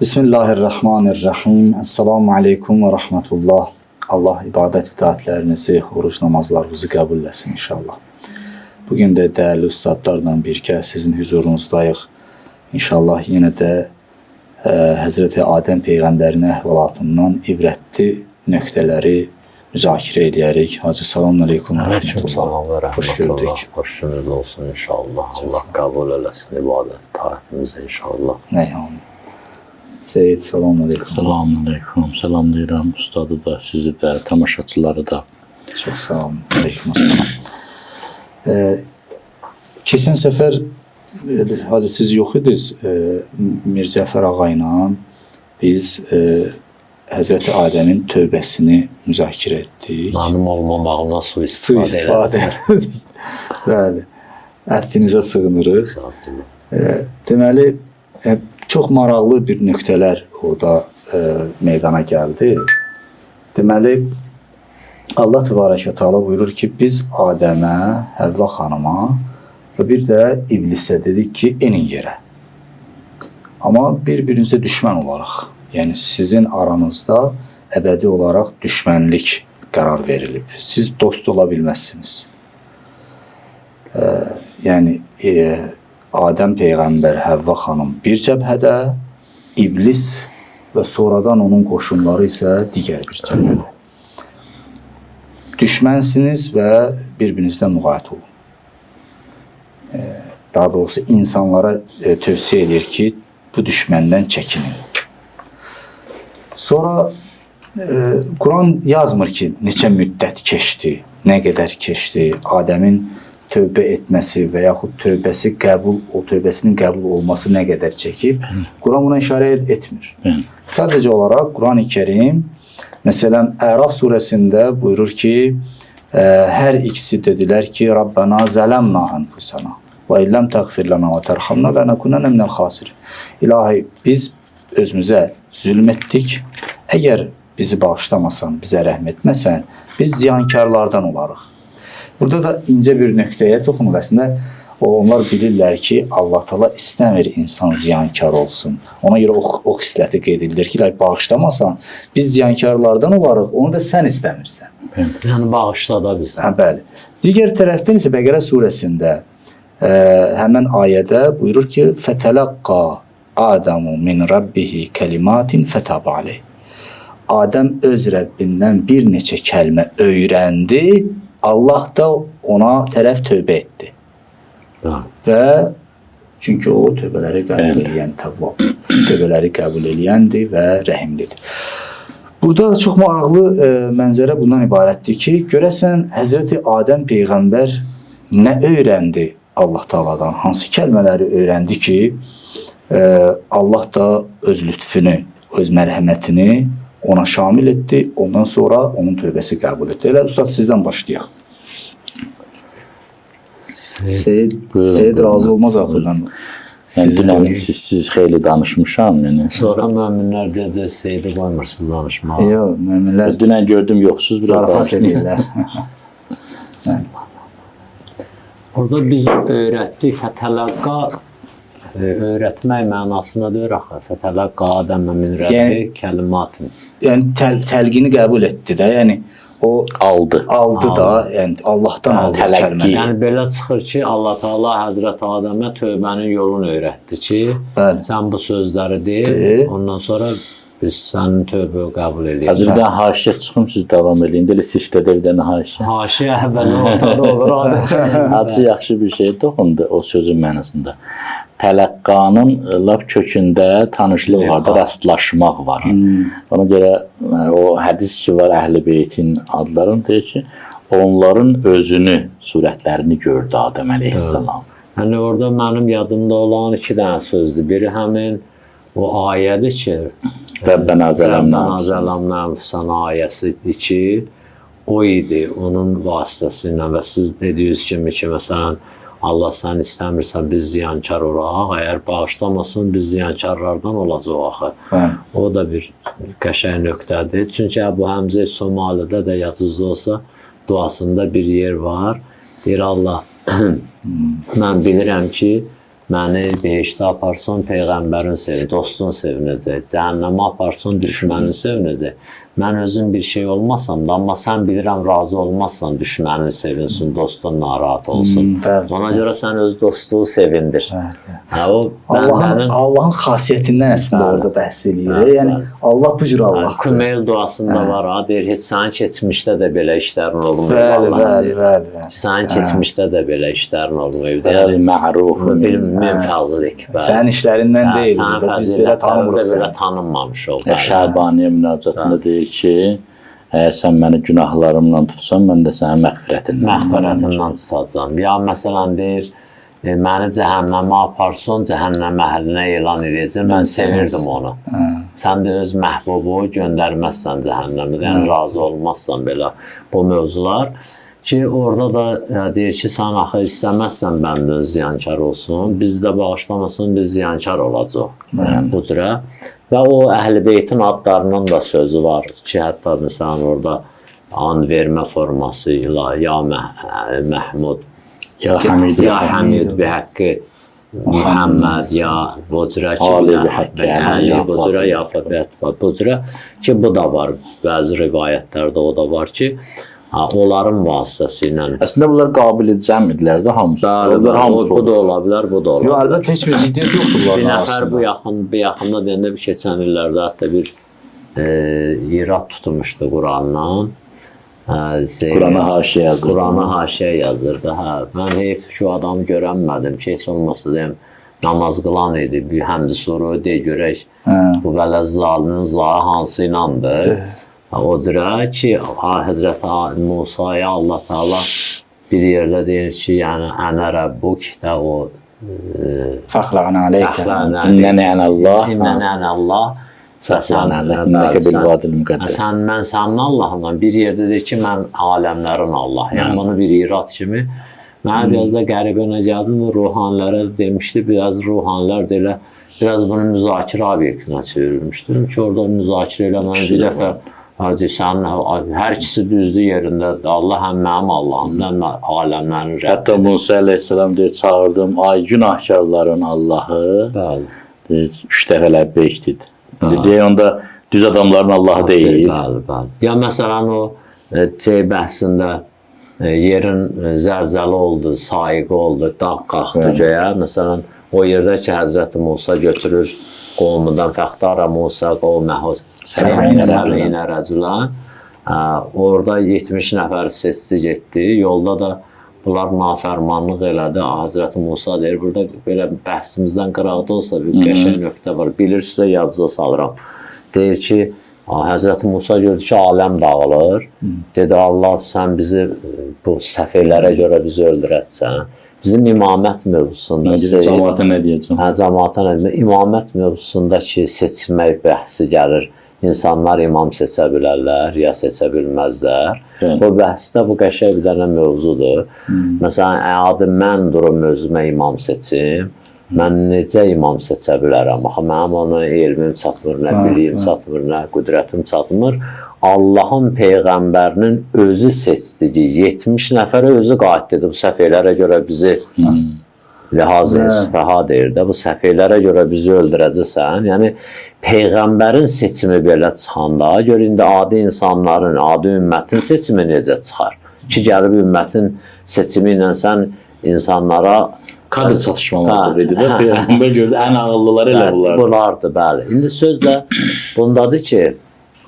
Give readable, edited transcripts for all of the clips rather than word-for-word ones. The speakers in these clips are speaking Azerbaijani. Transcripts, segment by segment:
Bismillahirrahmanirrahim. Esselamu aleyküm ve rahmetullah. Allah ibadət itaətlərinizi, oruç namazlarınızı qəbul etsin inşallah. Bugün də dəyərli ustadlarla birgə sizin huzurunuzdayıq. İnşallah yenə də Həzrəti Adəm Peyğəmbərin əhvalatından ibrətli nöqtələri müzakirə edərik. Hacı, selamun aleyküm və rahmetullah. Hoş gördük. Hoş gününüz olsun inşallah. Allah qəbul eləsin ibadət itaətimizi inşallah. Nəyəm. Seyyid, selamun aleyküm. Selamun aleyküm. Selamlayıram ustadı da, sizi də, tamaşaçıları da. Çox sağ olun. Aleyküm assalam. Keçən səfər Hacı, siz yox idiniz. Mir Cəfər ağa ilə biz Həzrəti Adəmin tövbəsini müzakirə etdik. Mənim olmamağımdan su-istifadə etdik. Bəli. Əfvinizə sığınırıq. Deməli, çox maraqlı bir nöqtələr orada meydana gəldi. Deməli, Allah Təbarəkə Teala buyurur ki, biz Adəmə, Həvva xanıma və bir də iblisə dedik ki, enin yerə. Amma bir-birinizə düşmən olaraq, yəni sizin aranızda əbədi olaraq düşmənlik qərar verilib. Siz dost ola bilməzsiniz. Yəni, Adəm Peyğəmbər, Həvva xanım bir cəbhədə, iblis və sonradan onun qoşunları isə digər bir cəbhədə. Düşmənsiniz və bir-birinizdən müğayət olun. Daha doğrusu insanlara tövsiyə edir ki, bu düşməndən çəkinin. Sonra Quran yazmır ki, neçə müddət keçdi, nə qədər keçdi, Adəmin tövbə etməsi və yaxud tövbəsinin qəbul olması nə qədər çəkib, Quran buna işarə etmir. Sadəcə olaraq Quran-ı Kerim, məsələn, Əraf surəsində buyurur ki, hər ikisi dedilər ki, Rabbana zələmna anfusana və illəm təğfir lana və tərhamna və nəkunənə minəl xasirin. İlahi, biz özümüzə zülm etdik. Əgər bizi bağışlamasan, bizə rəhm etməsən, biz ziyankarlardan olarıq. Burada da incə bir nöqtəyə toxunub. Əslində, onlar bilirlər ki, Allah Teala istəmir insan ziyankar olsun. Ona görə o xisləti qeyd edilir ki, bağışlamasan, biz ziyankarlardan olarıq, onu da sən istəmirsən. Yəni, bağışla da biz. Bəli. Digər tərəfdən isə Bəqərə surəsində həmən ayədə buyurur ki, fətələqqa Adamu min rabbihi kəlimatin fətəbə aleyh. Adəm öz Rəbbindən bir neçə kəlmə öyrəndi, Allah da ona tərəf tövbə etdi. Və çünki o tövbələri qəbul edən təvvab, tövbələri qəbul edəndir və rəhimlidir. Burada çox maraqlı mənzərə bundan ibarətdir ki, görəsən Həzrəti Adəm Peyğəmbər nə öyrəndi Allah Teala'dan? Hansı kəlmələri öyrəndi ki, Allah da öz lütfünü, öz mərhəmətini ona şamil etdi, ondan sonra onun tövbəsi qəbul etdi. Elə ustad, sizdən başlayaq. Seyyid razı olmaz axırdan. Siz xeyli danışmışam. Sonra müminlər deyəcək, Seyyidi qoymursunuz danışmağa. Yox, müminlər... Dünən gördüm, yoxsuz bir zarafat edirlər. Orada biz öyrətdik, fətələqqa öyrətmək mənasına deyir axı. Fətələqqa Adəmə min rəbbi kəlimatin. Yəni, təlqini qəbul etdi də, yəni o aldı da, yəni Allahdan aldı kəlməni. Yəni, belə çıxır ki, Allah Teala Həzrət Adəmə tövbənin yolunu öyrətdi ki, sən bu sözləri deyil, ondan sonra biz sənin tövbə qəbul edəyik. Hazırdan haşiyə çıxım, siz davam edin. Belə siftədə bir dənə haşiyə. Haşiyə əvvəli ortada olur adətən. Hacı yaxşı bir şey toxundu o sözün mənasında. Tələqqanın lap kökündə tanışlıq var da, rastlaşmaq var. Ona görə o hədis ki var, Əhl-i Beytin adlarını deyir ki, onların özünü, surətlərini gördü Adəm əleyhissalam. Yəni orada mənim yadımda olan iki dənə sözdür. Biri həmin o ayədir ki, Rəbbənə zələmnə anfusana ayəsidir ki, o idi, onun vasitəsilə və siz dediyiniz kimi ki, məsələn, Allah sən istəmirsən, biz ziyankar olaq, əgər bağışlamasın, biz ziyankarlardan olacaq axı. O da bir qəşəng nöqtədir. Çünki Əbu Həmzə Somalidə də yadınızda olsa, duasında bir yer var. Deyir Allah, mən bilirəm ki, məni behiştə aparsan peyğəmbərin sevin, dostun sevinəcək. Cəhənnəmə aparsan düşmənin sevinəcək. Mən özüm bir şey olmasam da, amma sən bilirəm razı olmazsan düşmənin sevinsin, dostun narahat olsun. Bəli. Ona görə sən öz dostluğu sevindir. Hə, o Allahın xasiyyətindən əslində orada bəhs eləyir. Yəni Allah bu cür Allah. Kümeyl duasında var ha, deyir heç sənin keçmişdə də belə işlərin olmayıb. Bəli. Sənin keçmişdə də belə işlərin olmayıb. Bəli, məruf. Min fəzlik. Sənin işlərindən deyil. Biz belə tanımırıq. Belə tanınmamışıq. Şəbaniyə münacatında deyir ki, əgər sən məni günahlarımla tutsan, mən də səni məğfirətindən tutacam. Ya məsələn deyir, məni cəhənnəmə aparsan, cəhənnəm əhlinə elan edəcəm, mən sevirdim onu. Sən də öz məhbubu göndərməzsən cəhənnəmə, yəni razı olmazsan belə bu mövzular. Ki orada da deyir ki, sən axı istəməzsən bəndən ziyankar olsun, biz də bağışlamasın, biz ziyankar olacaq bu cürə. Və o Əhl-i Beytin adlarının da sözü var ki, hətta məsələn orada an vermə forması ilə ya Məhmud, ya Həmid bi haqqı Muhammed, ya bu cürə ki, bu cürə ya Fəqət var. Bu cürə ki, bu da var, bəzi rivayətlərdə o da var ki, onların vasitəsilə. Əslində bunlar qabiliyyət cəm idilər də hamısı. Bu da ola bilər, bu da ola bilər. Yox, əlbəttə heç bir ziddiyyət yoxdur bunların arasında. Bir nəfər bu yaxında deyəndə bir keçən illərdə hətta bir irad tutmuşdu Qurandan. Qurana haşiyə yazırdı. Qurana haşiyə yazırdı. Mən heyf ki, o adamı görənmədim ki, heç olmasa deyəm, namaz qılan idi. Bir həmdi soru deyə görək, bu vələzzalinin zahı hansı inandır. O cürə ki, Həzrəti Musaya Allah Teala bir yerdə deyir ki, yəni ənə Rəbbuk də o Fəxlənə aleykə İnnənə Allah mən sənin Allahımdan bir yerdə deyir ki, mən aləmlərin Allah. Yəni bunu bir irad kimi. Mənə biraz da qəribə nə gəldi, ruhanilərə demişdi, biraz ruhanilər da elə biraz bunu müzakirə obyektinə çevirmişdir ki, orada müzakirə eləməni bir dəfə hər ikisi düzdür yerindədir. Allah həm mənim Allahımdır, həm aləmlərin Rəbbidir. Hətta Musa əleyhissalam deyir, çağırdım, ay günahkarların Allahı, deyir, 3 dəfə ləbbeyikdir. Deyir, onda düz adamların Allahı deyil. Ya məsələn o bəhsində yerin zəlzəli oldu, sayiqi oldu, dağ qalxdı göyə. Məsələn, o yerdə ki, Həzrəti Musa götürür qovmundan fəxtara Musa qovməhu səbəyinə rəculən. Orada 70 nəfər seçdi getdi. Yolda da bunlar nafərmanlıq elədi. Həzrəti Musa deyir, burada belə bəhsimizdən qıraqda olsa bir qəşəng nöqtə var. Bilirsinizsə yadınıza salıram. Deyir ki, Həzrəti Musa gördü ki, aləm dağılır. Dedi, Allah sən bizi bu səfeylərə görə bizi öldürətsən. Bizim imamət mövzusunda cəmaata nə deyəcəm? Cəmaata nə deyəcəm? İmamət mövzusunda ki, seçmək bəhsi gəlir. İnsanlar imam seçə bilərlər, ya seçə bilməzlər. Bu bəhsdə bu qəşəng bir dənə mövzudur. Məsələn, əgər mən durum özümə imam seçim, mən necə imam seçə bilərəm? Axı, mənim ona elmim çatmır, nə biliyim çatmır, nə qüdrətim çatmır. Allahın Peyğəmbərinin özü seçdiyi 70 nəfərə özü qayıt dedi. Bu səfeylərə görə bizi lihaz-ı süfəha deyir də, bu səfeylərə görə bizi öldürəcəksən. Yəni, Peyğəmbərin seçimi belə çıxanda, gör, indi adi insanların, adi ümmətin seçimi necə çıxar? Ki, gəlib ümmətin seçimi ilə sən insanlara kadr çatışmaması idi də, Peyğəmbər gördü, ən ağıllıları elə bunlardır. Bunlardır, bəli. İndi söz də bundadır ki,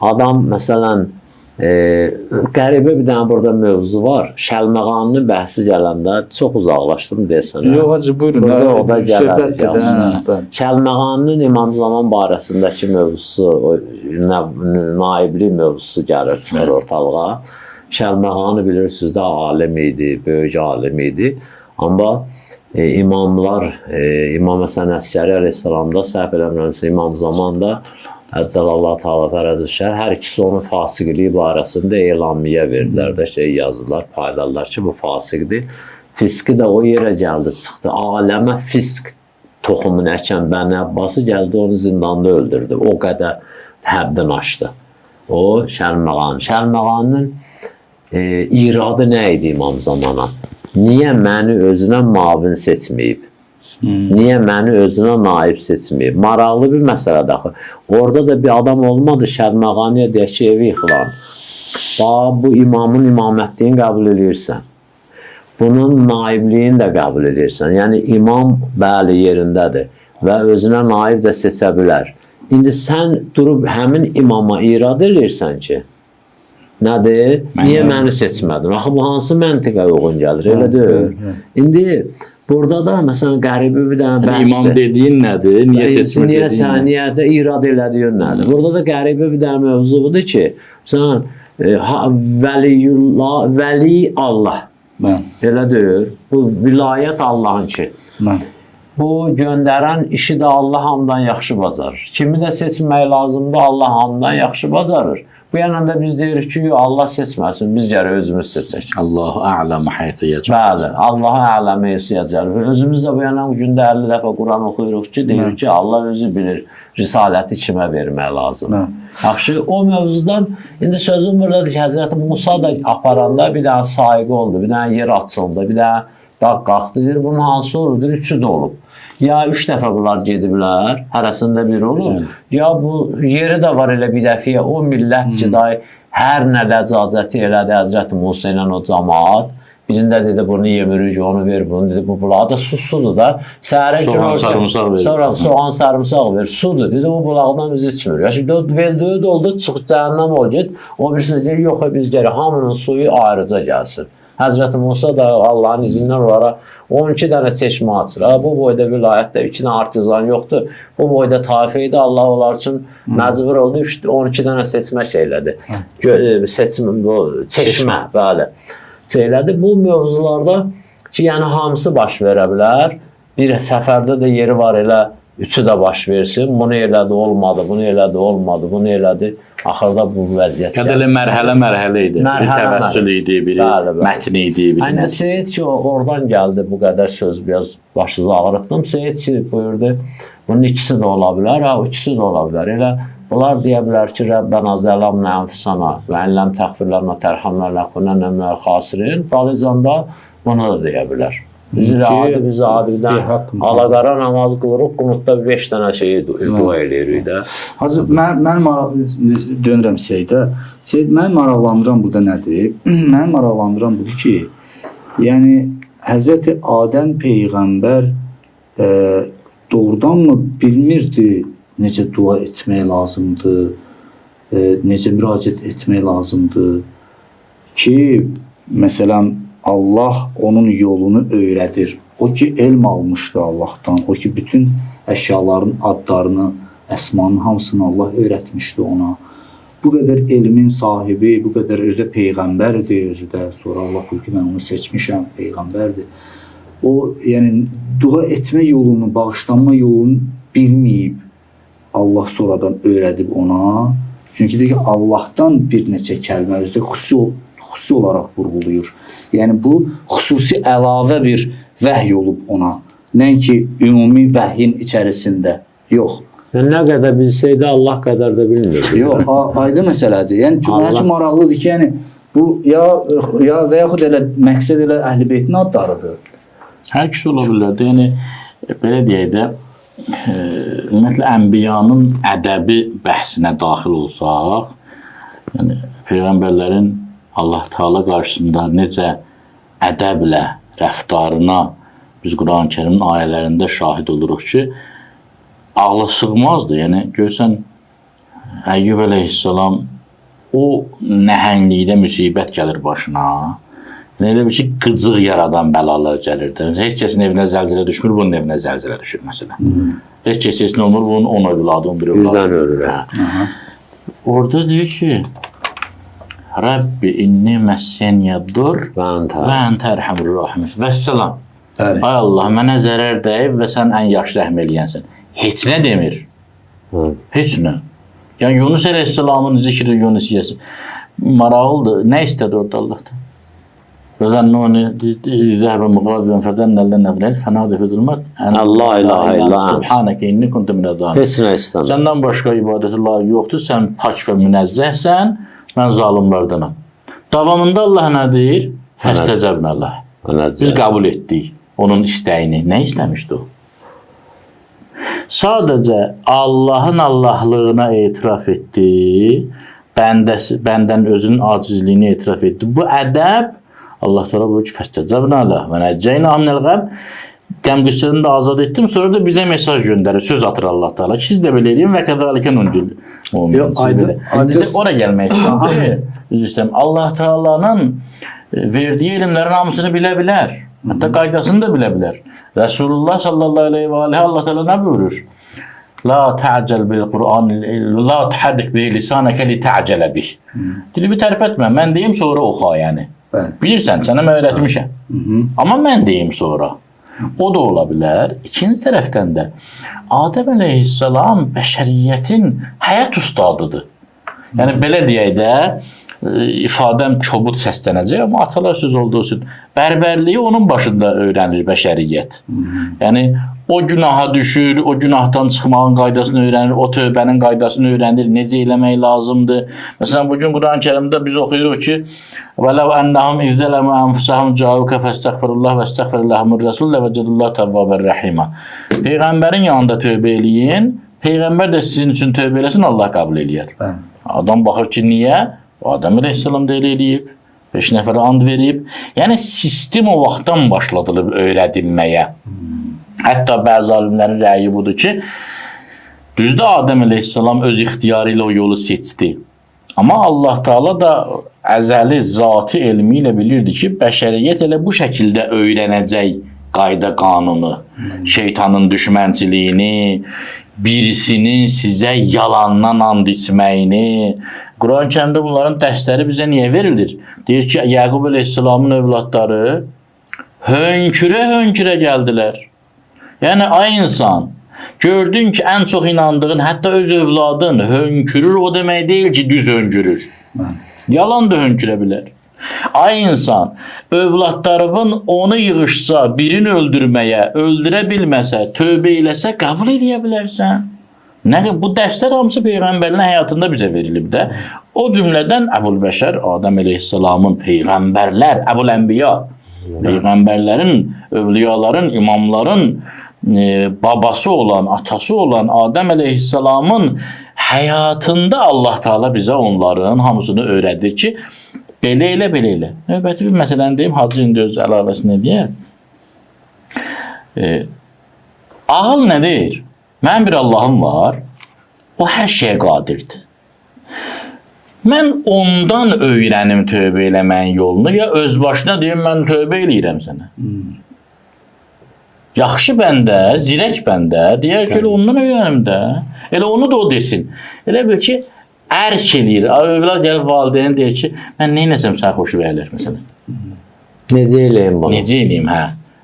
adam, məsələn, qəribə bir dənə burada mövzu var. Şəlməqanının bəhsi gələndə çox uzaqlaşdım desən. Yox, hacı, buyurun. O da gəlir. Şəlməqanının İmam Zaman barəsindəki mövzusu, naiblik mövzusu gəlir, çıxır ortalığa. Şəlməqanı bilirsiniz də alim idi, böyük alim idi. Amma imamlar, İmam Həsən Əskəri əleyhissalamda, səhv eləmirəmsə, İmam Zaman da Əzzəlallah Teala fərəzüşər, hər ikisi onun fasiqliyi barəsində elamiyyə verdilər də, yazdılar, payladılar ki, bu fasiqdir. Fiski də o yerə gəldi, çıxdı. Aləmə fisk toxumunu əkən Bəni Abbası gəldi, onu zindanda öldürdü. O qədər həddini aşdı. O, Şəlməqan. Şəlməqanın iradı nə idi İmam Zamana? Niyə məni özünə mavin seçməyib? Niyə məni özünə naib seçməyib? Maraqlı bir məsələdir axı. Orada da bir adam olmadı, Şərməğaniyə deyək ki, evi yıxılan. Bax, bu imamın imamətliyini qəbul edirsən. Bunun naibliyini də qəbul edirsən. Yəni, imam bəli yerindədir və özünə naib də seçə bilər. İndi sən durub həmin imama irad edirsən ki, nədir? Niyə məni seçmədin? Axı, bu hansı məntiqə uyğun gəlir, elə deyil. İndi burada da, məsələn, qəribə bir dənə bəhsdir. İmam dediyin nədir? Niyə seçmir dediyin nədir? Sən niyə də irad elədiyin nədir? Burada da qəribə bir dənə mövzu budur ki, sən vəli Allah. Elə deyir. Bu vilayət Allahın ki. Bu göndərən işi də Allah hamdan yaxşı bacarır. Kimi də seçmək lazımdır, Allah hamdan yaxşı bacarır. Bu yanında biz deyirik ki, Allah seçməsin, biz gərək özümüz seçək. Allahu a'lam haytı yəcəl. Bəli, Allahu a'lam yəcəl. Özümüz də bu yana gündə 50 dəfə Quran oxuyuruq ki, deyirik ki, Allah özü bilir risaləti kimə vermək lazımdır. Yaxşı, o mövzudan, indi sözüm buradadır ki, Həzrəti Musa da aparanda bir dənə sahiqi oldu, bir dənə yer açıldı, bir dənə dağ qalxdı, bunun hansı olurdur? Üçü də olub. Ya 3 dəfə bunlar gediblər, hərəsində biri olur. Ya bu yeri də var elə bir dəfiyə, o millət ki, hər nə ləcazəti elədi Həzrəti Musa ilə o cəmaat. Birində dedi, bunu yemirik, onu ver, bunu dedi, bu bulağı da sudur da. Soğan sarımsaq verir. Sonra soğan sarımsaq verir, sudur. Dedi, o bulaqdan biz içmir. Ya şimdi o vezdiyi də oldu, çıx cəhənnəm ol get. O birisi deyir, yox, biz gərək hamının suyu ayrıca gəlsin. Həzrəti Musa da Allahın izindən onlara 12 dənə çeşmə açır. Bu boyda vilayətdə 2 dənə artizan yoxdur. Bu boyda taifə idi. Allah onlar üçün məcbur oldu. 12 dənə seçmə şeylədi. Çeşmə, bəli. Şeylədi. Bu mövzularda ki, yəni hamısı baş verə bilər. Bir səfərdə də yeri var elə üçü də baş versin. Bunu elədi, olmadı. Bunu elədi, olmadı. Bunu elədi. Axırda bu vəziyyət. Qədələ mərhələ idi. Biri təvəssül idi, biri mətn idi. Aynı Seyid ki, oradan gəldi bu qədər söz, biraz başınızı ağrıtdım. Seyid ki, buyurdu, bunun ikisi də ola bilər, ikisi də ola bilər. Elə bunlar deyə bilər ki, Rəbbənə zəlamnə ənfusana və ənləm təxfirlərlə tərhamlə ləkunənə minəl xasirin. Dalıcanda bunu da deyə bilər. Üzrə adi, bizə adidən alaqara namaz qılırıq, qunutda 5 dənə şeyi dua eləyirik də. Hacı, mən dönürəm Seydə. Seyd, mən maraqlandıran burada nədir? Mən maraqlandıran budur ki, yəni Həzrəti Adəm Peyğəmbər doğrudanmı bilmirdi necə dua etmək lazımdır, necə müraciət etmək lazımdır ki, məsələn, Allah onun yolunu öyrədir. O ki, elm almışdı Allahdan. O ki, bütün əşyaların adlarını, əsmanın hamısını Allah öyrətmişdi ona. Bu qədər elmin sahibi, bu qədər özü də Peyğəmbərdir, özü də. Sonra Allah buyur ki, mən onu seçmişəm, Peyğəmbərdir. O, yəni, dua etmə yolunu, bağışlanma yolunu bilməyib. Allah sonradan öyrədib ona. Çünki deyir ki, Allahdan bir neçə kəlmə özü də xüsusi olaraq vurğulayır. Yəni, bu xüsusi əlavə bir vəhy olub ona. Nəinki ümumi vəhyin içərisində. Yox. Nə qədər bilsəydi, Allah qədər də bilmirdi. Yox, aydın məsələdir. Yəni, mənim üçün maraqlıdır ki, yəni, bu ya və yaxud elə məqsəd elə Əhl-i Beytin adlarıdır. Hər ikisi ola bilərdi. Yəni, belə deyək də, ümumiyyətlə, ənbiyanın ədəbi bəhsinə daxil olsaq, yəni, Peyğəmbərlərin Allah Teala qarşısında necə ədəblə rəftarına biz Quran-ı Kərimin ayələrində şahid oluruq ki, ağla sığmazdı. Yəni, görsən, Əyyub əleyhissalam o nəhənglikdə müsibət gəlir başına. Yəni, elə bir ki, qıcıq yaradan bəlalar gəlirdi. Heç kəsin evinə zəlzələ düşmür, bunun evinə zəlzələ düşür, məsələn. Heç kəsin olmur, bunun 10 övladı, 11 övladı. Birdən ölür. Orada deyir ki, Rəbbi inni məssəniyyədur və əntə ərhəmur rəhim. Vəssalam. Ay Allah, mənə zərər dəyib və sən ən yaxşı rəhm eləyənsən. Heç nə demir. Heç nə. Yəni, Yunus əleyhissalamın zikri Yunusiyyəsi maraqlıdır. Nə istədi orada Allah'tan? Və zənnuni zəhbə müqadibən fədənnəllə nəvləl fənadə fədilmət. Allah ilahə illə ənt. Subhanəkə inni kuntu minəzəlim. Heç nə istəmir. Səndən başqa ibadəti layiq yoxdur. Sən pak və münəzzəhsən. Mən zalimlardanam. Davamında Allah nə deyir? Fəstəcəbnə Allah. Biz qəbul etdik onun istəyini. Nə istəmişdi o? sadəcə Allahın Allahlığına etiraf etdi, bəndən özünün acizliyini etiraf etdi. Bu ədəb Allah Teala buyurur ki, fəstəcəbnə ləh və nəcəynə minəl qəmm. Qəm-qüssədən də azad etdim, sonra da bizə mesaj göndərir, söz atır Allah Teala. Siz də belə edin və kəzəlikə nunjil. Yox, aydın. Ora gəlmək istəyirəm. Allah Teala'nın verdiyi elmlərin hamısını bilə bilər. Hətta qaydasını da bilə bilər. Resulullah sallallahu aleyhi və aleyhi Allah Teala nə buyurur? La ta'cel bil Qur'an, la tuhaddik bi lisanaka li ta'cele bih. Dilini tərif etmə. Mən deyim sonra oxa yəni. Bilirsən, sənə mən öyrətmişəm. Amma mən deyim sonra. O da ola bilər. İkinci tərəfdən də Adəm əleyhissalam bəşəriyyətin həyat ustadıdır. Yəni belə deyək də ifadəm kobud səslənəcək, amma atalar söz olduğu üçün bərbərliyi onun başında öyrənir bəşəriyyət. Yəni o günaha düşür, o günahdan çıxmağın qaydasını öyrənir, o tövbənin qaydasını öyrənir, necə eləmək lazımdır. Məsələn, bugün Quran-Kərimdə biz oxuyuruq ki, وَلَوْ أَنَّهُمْ إِذْ ظَلَمُوا أَنفُسَهُمْ جَاءُوكَ فَاسْتَغْفِرُوا اللَّهَ وَاسْتَغْفَرَ لَهُمُ الرَّسُولُ لَوَجَدُوا اللَّهَ تَوَّابًا رَحِيمًا. Peyğəmbərin yanında tövbə eləyin, Peyğəmbər də sizin üçün tövbə eləsin, Allah qəbul eləyər. Adam baxır ki, niyə? Adəm əleyhissalam da elə eləyib, 5 nəfərə and verib. Yəni, sistem o vaxtdan başladılıb öyrədilməyə. Hətta bəzi alimlərin rəyi budur ki, düzdür Adəm əleyhissalam öz ixtiyarı ilə o yolu seçdi. Amma Allah Teala da əzəli zati elmi ilə bilirdi ki, bəşəriyyət elə bu şəkildə öyrənəcək qayda qanunu, şeytanın düşmənçiliyini, birisinin sizə yalandan and içməyini. Quran-Kərimdə bunların dərsləri bizə niyə verilir? Deyir ki, Yaqub əleyhissalamın övladları hönkürə gəldilər. Yəni, ay insan, gördün ki, ən çox inandığın, hətta öz övladın hönkürür, o demək deyil ki, düz hönkürür. Yalan da hönkürə bilər. Ay insan, övladlarının onu yığışsa, birini öldürməyə, öldürə bilməsə, tövbə eləsə, qəbul edə bilərsən. Bu dərslər hamısı Peyğəmbərin həyatında bizə verilib də. O cümlədən Əbul-Bəşər, Adəm əleyhissalamın Peyğəmbərlər, Əbul-Ənbiya, Peyğəmbərlərin, övliyaların, imamların babası olan, atası olan Adəm əleyhissalamın həyatında Allah Teala bizə onların hamısını öyrədir ki, belə elə, belə elə. Növbəti bir məsələni deyim, Hacı indi öz əlavəsini deyər. Ağıl nə deyir? Mənim bir Allahım var, o hər şeyə qadirdir. Mən ondan öyrənim tövbə eləməyin yolunu, ya öz başına deyim, mən tövbə eləyirəm sənə. Yaxşı bəndə, zirək bəndə, deyər ki, elə ondan öyrənim də, elə onu da o desin. Elə bil ki, ərk eləyir, övlad gəlib valideyn deyir ki, mən neynəsəm sən xoşu bəyələr, məsələn. Necə eləyim bunu? Necə eləyim, hə?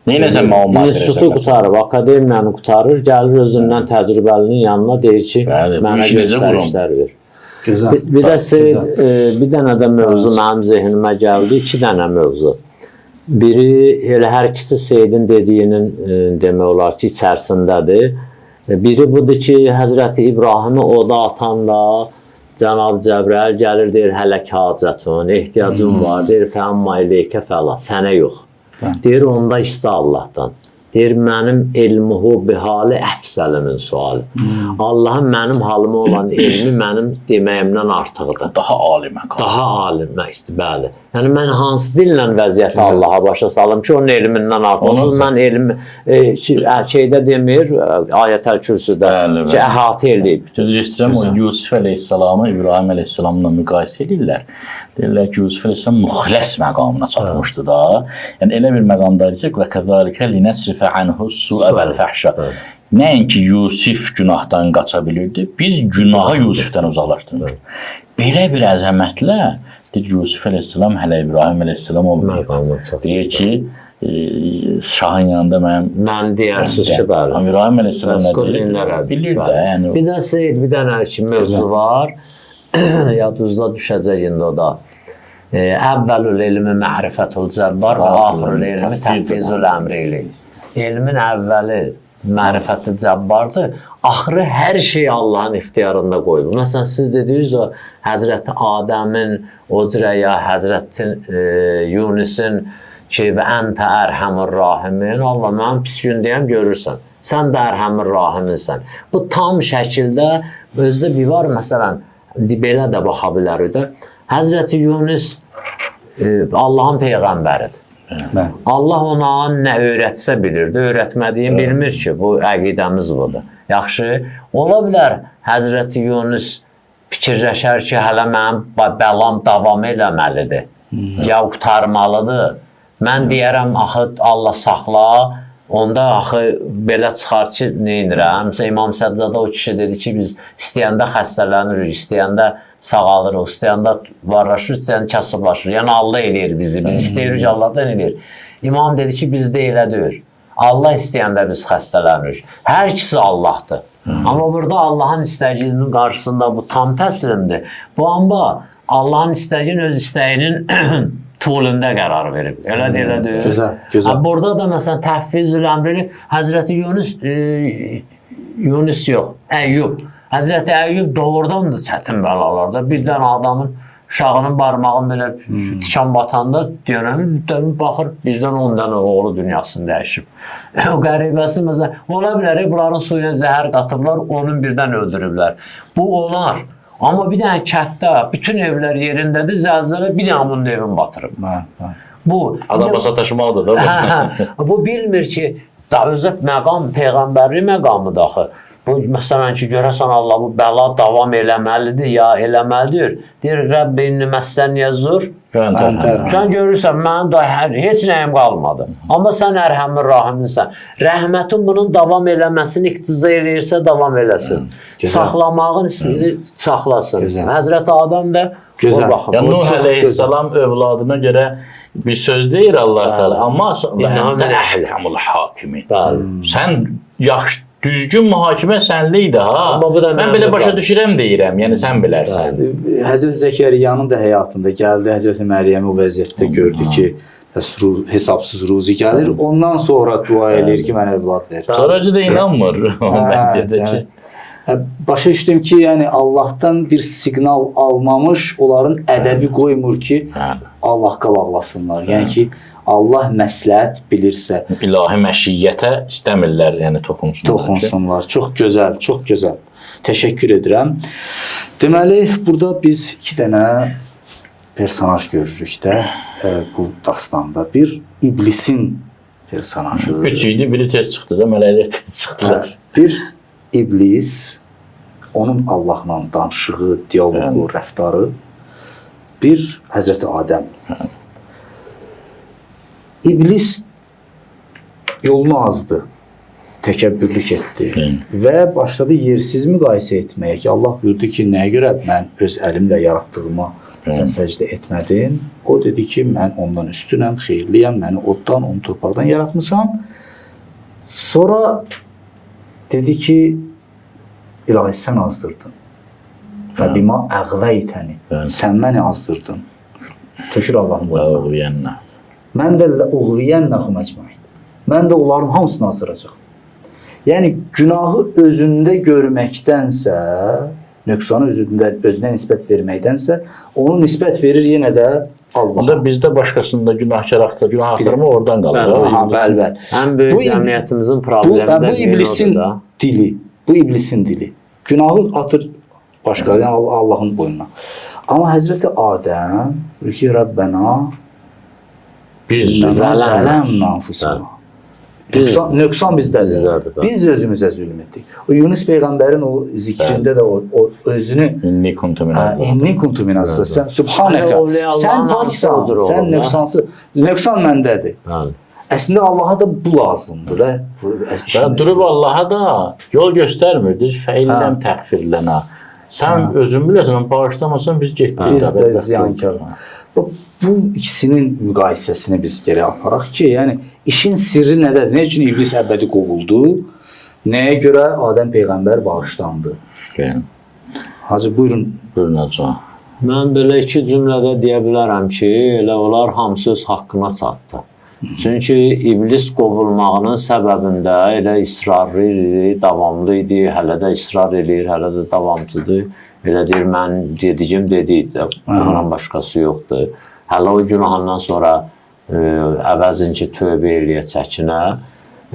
Neynəsəm məlumat verəsən? İnstitutu qutarır, akademiyanı qutarır, gəlir özündən təcrübəlinin yanına deyir ki, mənə göstərişlər ver. Bir də Seyid, bir dənə də mövzu mənim zehnimə gəldi, 2 dənə mövzu. Biri, elə hər ikisi Seyidin dediyinin demək olar ki, içərisindədir. Biri budur ki, Həzrəti İbrahimi oda atanda Cənab Cəbrəil gəlir, deyir, hələk hacətun, ehtiyacın var, deyir, fəəmmə iləykə fəla, sənə yox. Deyir, onda istə Allahdan. Deyir, mənim elmuhu bihali əfsəlimin sualı. Allahın mənim halıma olan elmi mənim deməyimdən artıqdır. Daha ali məqam. Daha ali məqsdir, bəli. Yəni, mən hansı dillə vəziyyəti Allaha başa salım ki, onun elmindən artıqdır. Mən elmi, şeydə demir, Ayətəl Kürsüdə ki, əhatə eləyib. Düzdür, istəyirəm, o Yusuf əleyhissalamı İbrahim əleyhissalamla müqayisə edirlər. Deyirlər ki, Yusuf əleyhissalam müxləs məqamına çatmışdı da. Yəni, elə bir məqamda edəcək və kəzəlikə linəsrifə anhu su'ə vəl-fəhşə. Nəinki Yusuf günahdan qaça bilirdi, biz günahı Yusufdan uzaqlaşdırmışıq. Belə bir əzəmətlə deyir, Yusuf əleyhissalam hələ İbrahim əleyhissalam olmuyor. Deyir ki, şahın yanında mən deyərsiniz ki, bəli. İbrahim əleyhissalam nə deyir? Bilir də. Bir də Seyid, bir dənə ki, mövzu var. Yadınızda düşəcək indi o da. Əvvəlül elmi mərifətül cəbbar və axırül elmi təfvizül əmri ilə. Elmin əvvəli mərifəti cəbbardır. Axırı hər şey Allahın ixtiyarında qoyulur. Məsələn, siz dediniz o Həzrəti Adəmin, o cürə ya Həzrəti Yunusin ki, və əntə ərhəmur rahimin, Allah, mənim pis gün deyəm, görürsən. Sən də ərhəmir rahimsən. Bu tam şəkildə özdə bir var, məsələn, belə də baxa bilərik də. Həzrəti Yunus Allahın peyğəmbəridir. Allah ona nə öyrətsə bilirdi, öyrətmədiyin bilmir ki, bu əqidəmiz budur. Yaxşı, ola bilər Həzrəti Yunus fikirləşər ki, hələ mənim bəlam davam eləməlidir, ya qurtarmalıdır. Mən deyərəm, axı Allah saxla, onda axı belə çıxar ki, neynirəm? Məsələn, İmam Səccadə o kişi dedi ki, biz istəyəndə xəstələnirik, istəyəndə sağalırıq, istəyəndə varlaşır, istəyəndə kasıblaşır. Yəni Allah eləyir bizi, biz istəyirik, Allahdan eləyir. İmam dedi ki, bizdə elə deyir. Allah istəyəndə biz xəstələnirik. Hər ikisi Allahdır. Amma burada Allahın istəyinin qarşısında bu tam təslimdir. Bu anda Allahın istəyinin öz istəyinin tuğlunda qərar verib. Elədir, elədir. Gözəl, gözəl. Burada da məsələn Təhfizül Əmrili Həzrəti Yunus yox, Əyyub. Həzrəti Əyyub doğrudan da çətin bəlalarda. Birdən adamın uşağının barmağını belə tikan batanda dönüb baxır, birdən 10 dənə oğlu dünyasını dəyişib. O qəribəsi məsələn, ola bilər, bunların suyuna zəhər qatıblar, onun birdən öldürüblər. Bu olar. Amma bir dənə kətdə bütün evlər yerindədir, zəlzələ bir dənə bunun evini batırıb. Bu Adam sataşmaqdır da. Bu bilmir ki, da özü məqam peyğəmbərlik məqamıdır axı. Bu məsələn ki, görəsən Allah bu bəla davam eləməlidir, ya eləməlidir. Deyir, Rəbbi inni məssəniyə zur. Sən görürsən, mənim da heç nəyim qalmadı. Amma sən ərhəmir rahimsən. Rəhmətin bunun davam eləməsini iqtiza eləyirsə, davam eləsin. Saxlamağın istəyir, saxlasın. Həzrəti Adam da o baxım. Yəni, Nuh əleyhissalam övladına görə bir söz deyir Allah Teala. Amma əhkamul hakimin. Sən yaxşı, düzgün mühakimə sənliydi ha. Mən belə başa düşürəm deyirəm, yəni sən bilərsən. Həzrət Zəkəriyanın da həyatında gəldi, Həzrət Məryəmi o vəziyyətdə gördü ki, hesabsız ruzi gəlir. Ondan sonra dua eləyir ki, mənə övlad ver. Sonracı da inanmır o vəziyyətdə ki. Başa düşdüm ki, yəni Allahdan bir siqnal almamış, onların ədəbi qoymur ki, Allah qabaqlasınlar. Yəni ki, Allah məsləhət bilirsə, İlahi məşiyyətə istəmirlər, yəni toxunsunlar. Çox gözəl, çox gözəl. Təşəkkür edirəm. Deməli, burada biz 2 dənə personaj görürük də bu dastanda. Bir iblisin personajı. 3 idi, biri tez çıxdı da, mələklər tez çıxdılar. Bir iblis, onun Allahla danışığı, diyalogu, rəftarı. Bir Həzrəti Adəm. İblis yolunu azdı, təkəbbürlük etdi və başladı yersiz müqayisə etməyə ki, Allah buyurdu ki, nəyə görə mən öz əlimlə yaratdığıma sən səcdə etmədin? O dedi ki, mən ondan üstünəm, xeyirliyəm, məni oddan, onu torpaqdan yaratmısan. Sonra dedi ki, ilahi sən azdırdın. Fəbima əğvəytəni, sən məni azdırdın. Tökür Allahın boyuna. Mən də uğviyyənnəhum əcmain. Mən də onların hamısını azdıracaq. Yəni, günahı özündə görməkdənsə, nöqsanı özünə nisbət verməkdənsə, onu nisbət verir yenə də Allah. Onda bizdə başqasında günah axtarma oradan qalır. Bəli. Ən böyük cəmiyyətimizin problemi bu iblisin dili. Bu iblisin dili. Günahı atır başqa, yəni Allahın boynuna. Amma Həzrəti Adəm, ki, Rəbbənə nöqsan bizdədir. Biz özümüzə zülm etdik. O Yunus Peyğəmbərin o zikrində də o özünü inni kuntu minəzzə. Sən Subhanəkə, sən paksan, sən nöqsansız. Nöqsan məndədir. Əslində Allaha da bu lazımdır da. Durub Allaha da yol göstərmirdir. Fəilləm təğfirlənə. Sən özün biləsən, bağışlamasan biz getdik. Biz də ziyankarlar. Bu ikisinin müqayisəsini biz geri aparaq ki, yəni işin sirri nədədir? Nə üçün iblis əbədi qovuldu? Nəyə görə Adəm Peyğəmbər bağışlandı? Hacı, buyurun. Buyurun, Hacı. Mən belə 2 cümlədə deyə bilərəm ki, elə onlar hamısı öz haqqına çatdı. Çünki iblis qovulmağının səbəbində elə israrlı idi, davamlı idi, hələ də israr edir, hələ də davamcıdır. Elə deyir, mən dediyim dediydi, bundan başqası yoxdur. Hələ o günahından sonra əvəzin ki, tövbə eləyə çəkinə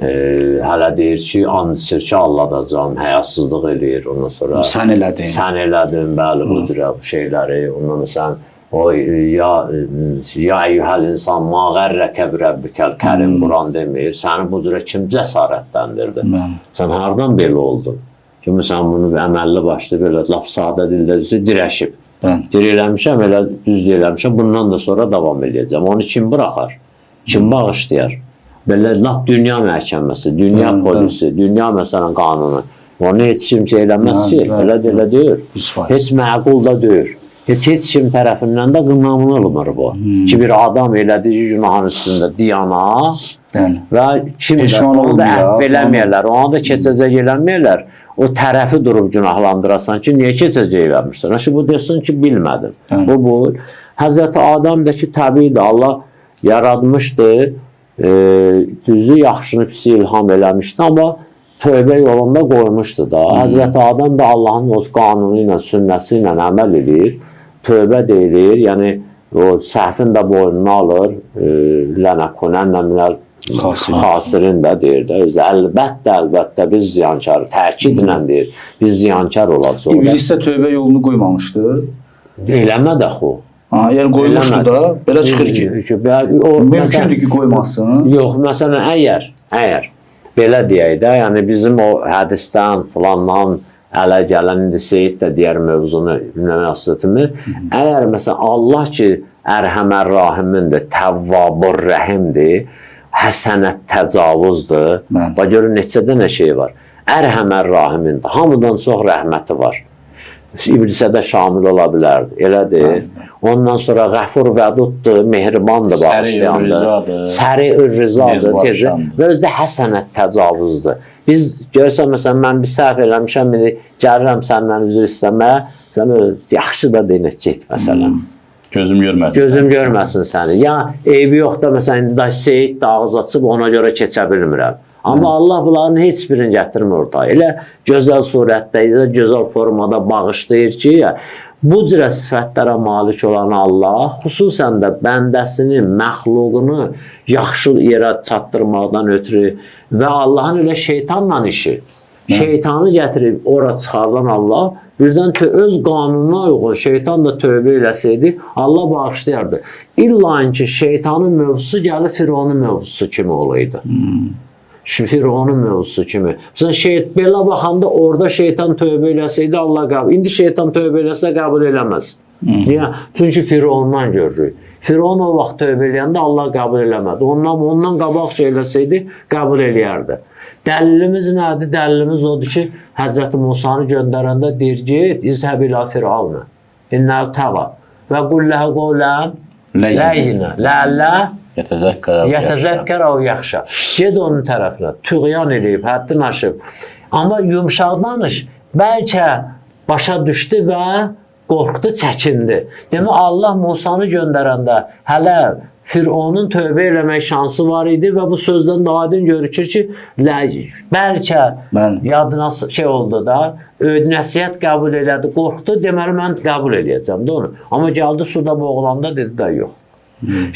hələ deyir ki, and içir ki, aldadacam, həyasızlıq eləyir. Ondan sonra Sən elədin. sən elədin, bəli, bu cürə şeyləri. Ondan məsələn, o ya eyyuhəl insan ma qərrəkə bi rəbbikəl kərim Quran demir. Səni bu cürə kim cəsarətləndirdi? Sən hardan belə oldun? Ki, sən bunu əməlli başlı belə laf sadə dildə dirəşib. Dirələmişəm, elə düz eləmişəm, bundan da sonra davam edəcəm. Onu kim buraxar? Kim bağışlayar? Belə laf dünya məhkəməsi, dünya polisi, dünya məsələn qanunu. Onu heç kim şey eləməz ki, elə də elə deyir. Heç məqul da deyir. Heç kim tərəfindən də qınanılmır bu. Ki, bir adam elədiyi günahın üstündə diyana və kim də onu da əhv eləməyərlər, onu da keçəcək eləməyərlər. O tərəfi durub günahlandırasan ki, niyə keçəcək eləmirsən? Bu desin ki, bilmədim. Bu. Həzrəti Adam da ki, təbiidir, Allah yaradmışdı, düzü yaxşını pisi ilham eləmişdi, amma tövbə yolunda qoymuşdu da. Həzrəti Adam da Allahın o qanunu ilə, sünnəsi ilə əməl edir, tövbə deyilir, yəni o səhvin də boynuna alır, lənəkunənlə minəl xasirin də deyir də, əlbəttə biz ziyankar, təkidlə deyir, biz ziyankar olacaq. İblis də tövbə yolunu qoymamışdı. Eləmə də xo. Yəni qoymuşdu da, belə çıxır ki, mümkündür ki, qoymasın. Yox, məsələn, əgər belə deyək də, yəni bizim o hədisdən, filandan ələ gələn, indi Seyid də deyər mövzunu, münasibətimi, əgər məsələn, Allah ki, Ərhəmər Rahimindir, Təvvabur Rəhimdir, həsənət təcavuzdur, bax görün, neçədə nə şey var, Ərhəmər Rahimindir, hamıdan çox rəhməti var. İblisə də şamil ola bilərdi, elədir. Ondan sonra Qəfur Vəduddur, mehribandır, bağışlayandır, Səri-ür-Rizadır, və özdə həsənət təcavuzdur. Biz görürsən, məsələn, mən bir səhv eləmişəm, gəlirəm səndən üzr istəməyə, sən yaxşı da deyinək, get, məsələn. Gözüm görməsin. Gözüm görməsin səni. Ya, eybi yox da, məsələn, indi də Seyid də ağız açıb, ona görə keçə bilmirəm. Amma Allah bunların heç birini gətirmir orada. Elə gözəl surətdə, elə gözəl formada bağışlayır ki, bu cürə sifətlərə malik olan Allah xüsusən də bəndəsinin, məxluqunu yaxşı yerə çatdırmaqdan ötürü və Allahın elə şeytanla işi, şeytanı gətirib ora çıxardan Allah birdən öz qanununa uyğun şeytan da tövbə eləsəydi, Allah bağışlayardı. İlla ki, şeytanın mövzusu gəlir Fironun mövzusu kimi olaydı. Fironun mövzusu kimi. Məsələn, belə baxanda orada şeytan tövbə eləsəydi Allah qəbul. İndi şeytan tövbə eləsə qəbul eləməz. Niyə? Çünki Firondan görürük. Firon o vaxt tövbə eləyəndə Allah qəbul eləmədi. Ondan qabaq şey eləsəydi qəbul eləyərdi. Dəlilimiz nədir? Dəlilimiz odur ki, Həzrəti Musanı göndərəndə deyir ki, İzhəb ilə Firavunə, innəv təğa və qulləhə qovlən ləyinə, lələ yətəzəkkər əv yaxşa. Ged onun tərəfinə, tüğyan eləyib, həddin aşıb. Amma yumşaq danış, bəlkə başa düşdü və qorxdu, çəkindi. Demək, Allah Musanı göndərəndə hələ Fironun tövbə eləmək şansı var idi və bu sözdən daha aydın görükür ki, bəlkə yadına şey oldu da, nəsihət qəbul elədi, qorxdu, deməli mən qəbul eləyəcəm də onu. Amma gəldi suda boğulanda dedi də yox.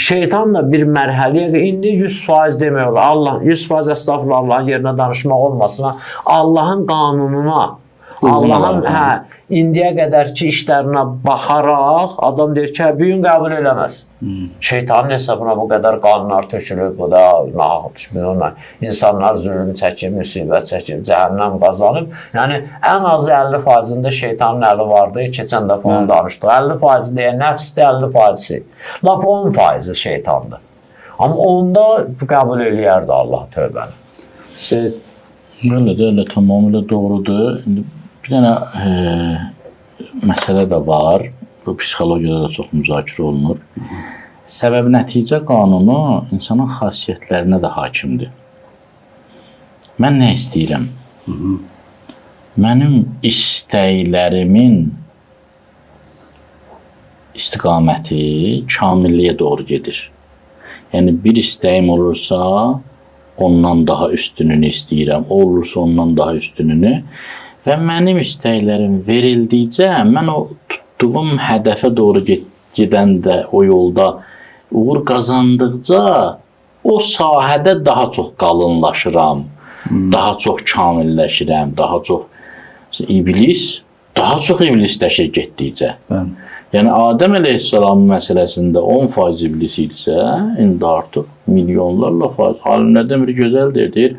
Şeytan da bir mərhəliyə, indi 100% demək olar, Allah 100% əstəğfurullah Allahın yerinə danışmaq olmasına, Allahın qanununa, Allahın indiyə qədərki işlərinə baxaraq adam deyir ki, bir gün qəbul eləməz. Şeytanın hesabına bu qədər qanunlar tökülüb, bu da insanlar zülüm çəkib, müsibət çəkib, cəhənnəm qazanıb. Yəni, ən azı 50%-ində şeytanın əli vardı, keçən dəfə onu danışdıq. 50% deyə nəfsdir, 50%. Lap 10% şeytandır. Amma onda qəbul eləyərdi Allah tövbəni. Belə də, elə tamamilə doğrudur. Bir dənə məsələ də var, bu psixologiyada da çox müzakirə olunur. Səbəb-nəticə qanunu insanın xasiyyətlərinə də hakimdir. Mən nə istəyirəm? Mənim istəklərimin istiqaməti kamilliyə doğru gedir. Yəni, bir istəyim olursa, ondan daha üstününü istəyirəm, o olursa ondan daha üstününü. Və mənim istəklərim verildikcə, mən o tutduğum hədəfə doğru gedəndə, o yolda uğur qazandıqca o sahədə daha çox qalınlaşıram, daha çox kamilləşirəm, daha çox iblis, daha çox iblisləşir getdikcə. Bəli. Yəni Adəm əleyhissalamın məsələsində 10% iblis idisə, indi artıq milyonlarla faiz. Alimlərdən biri gözəl deyir,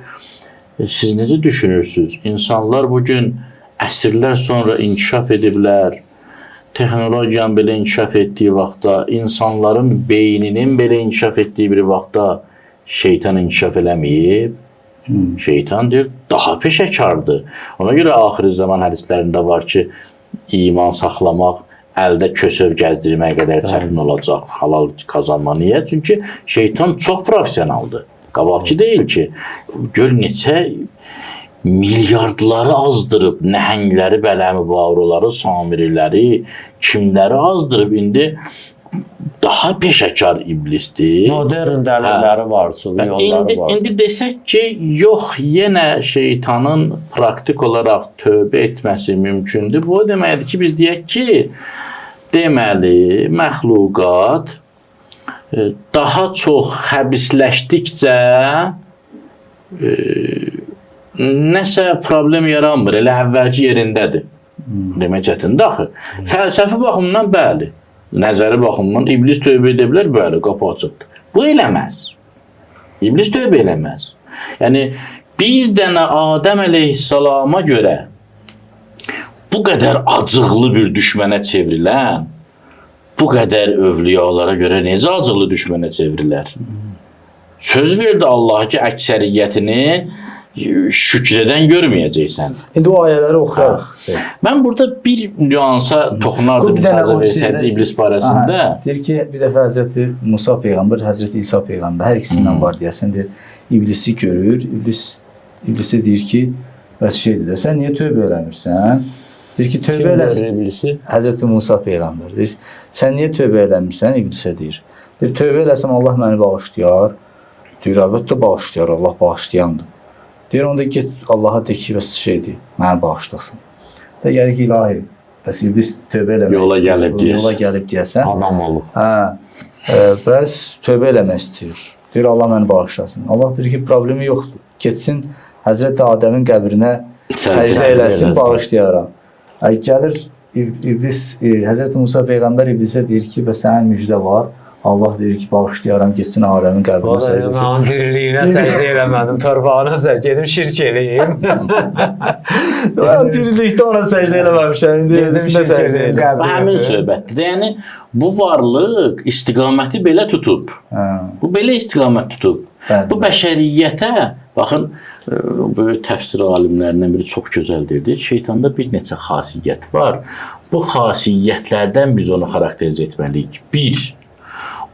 siz necə düşünürsünüz? İnsanlar bugün əsrlər sonra inkişaf ediblər, texnologiyanın belə inkişaf etdiyi vaxtda, insanların beyninin belə inkişaf etdiyi bir vaxtda şeytan inkişaf eləməyib. Şeytan deyir, daha peşəkardır. Ona görə axir zaman hədislərində var ki, iman saxlamaq, əldə kösöv gəzdirməyə qədər çətin olacaq, halal qazanma. Niyə? Çünki şeytan çox professionaldır. Qabaqçı deyil ki, gör neçə milyardları azdırıb, nəhəngləri, bələmi, bağruları, samiriləri, kimləri azdırıb, indi daha peşəkar iblisdir. Modern dəlilləri var, yolları var. İndi desək ki, yox, yenə şeytanın praktik olaraq tövbə etməsi mümkündür. Bu o deməkdir ki, biz deyək ki, deməli, məxluqat daha çox xəbisləşdikcə nəsə problem yaranmır, elə əvvəlki yerindədir. Demək çətindir axı. Fəlsəfi baxımdan bəli, nəzəri baxımdan iblis tövbə edə bilər, bəli, qapı açıqdır. Bu eləməz. İblis tövbə eləməz. Yəni, bir dənə Adəm əleyhissalama görə bu qədər acıqlı bir düşmənə çevrilən, bu qədər övliyalara görə necə acıqlı düşmənə çevrilər? Söz verdi Allah ki, əksəriyyətini şükr edən görməyəcəksən. İndi o ayələri oxuyaq. Mən burada bir nüansa toxunardım icazə versəniz iblis barəsində. Deyir ki, bir dəfə Həzrəti Musa Peyğəmbər, Həzrəti İsa Peyğəmbər, hər ikisindən var deyəsən, deyir, iblisi görür, iblisə deyir ki, bəs şeydir də, sən niyə tövbə eləmirsən? Deyir ki, tövbə eləsən, Həzrəti Musa Peyğəmbər, deyir, sən niyə tövbə eləmirsən? İblisə deyir. Deyir, tövbə eləsəm Allah məni bağışlayar. Deyir, əlbəttə bağışlayar, Allah bağışlayandır. Deyir, onda get Allaha de ki, bəs şeydir, məni bağışlasın. Və gəlir ki, ilahi, bəs iblis tövbə eləmək yola gəlib deyəsən. Adam olur. Bəs tövbə eləmək istəyir. Deyir, Allah məni bağışlasın. Allah deyir ki, problemi yoxdur. Getsin, Həzrəti Adəmin qəbrinə səcdə eləsin, bağışlayaram. Gəlir iblis, Həzrəti Musa Peyğəmbər iblisə deyir ki, bəs sənin müjdə var. Allah deyir ki, bağışlayaram, getsin Adəmin qəbrinə səcdə eləsin. Mən diriliyinə səcdə eləmədim, torpağına gedim şirk eləyim. Mən dirilikdə ona səcdə eləməmişəm. Gedim şirk eləyim. Həmin söhbətdir. Yəni, bu varlıq istiqaməti belə tutub. Bu belə istiqamət tutub. Bu bəşəriyyətə, baxın, böyük təfsir alimlərindən biri çox gözəl dedi. Şeytanda bir neçə xasiyyət var. Bu xasiyyətlərdən biz onu xarakterizə etməliyik. Bir,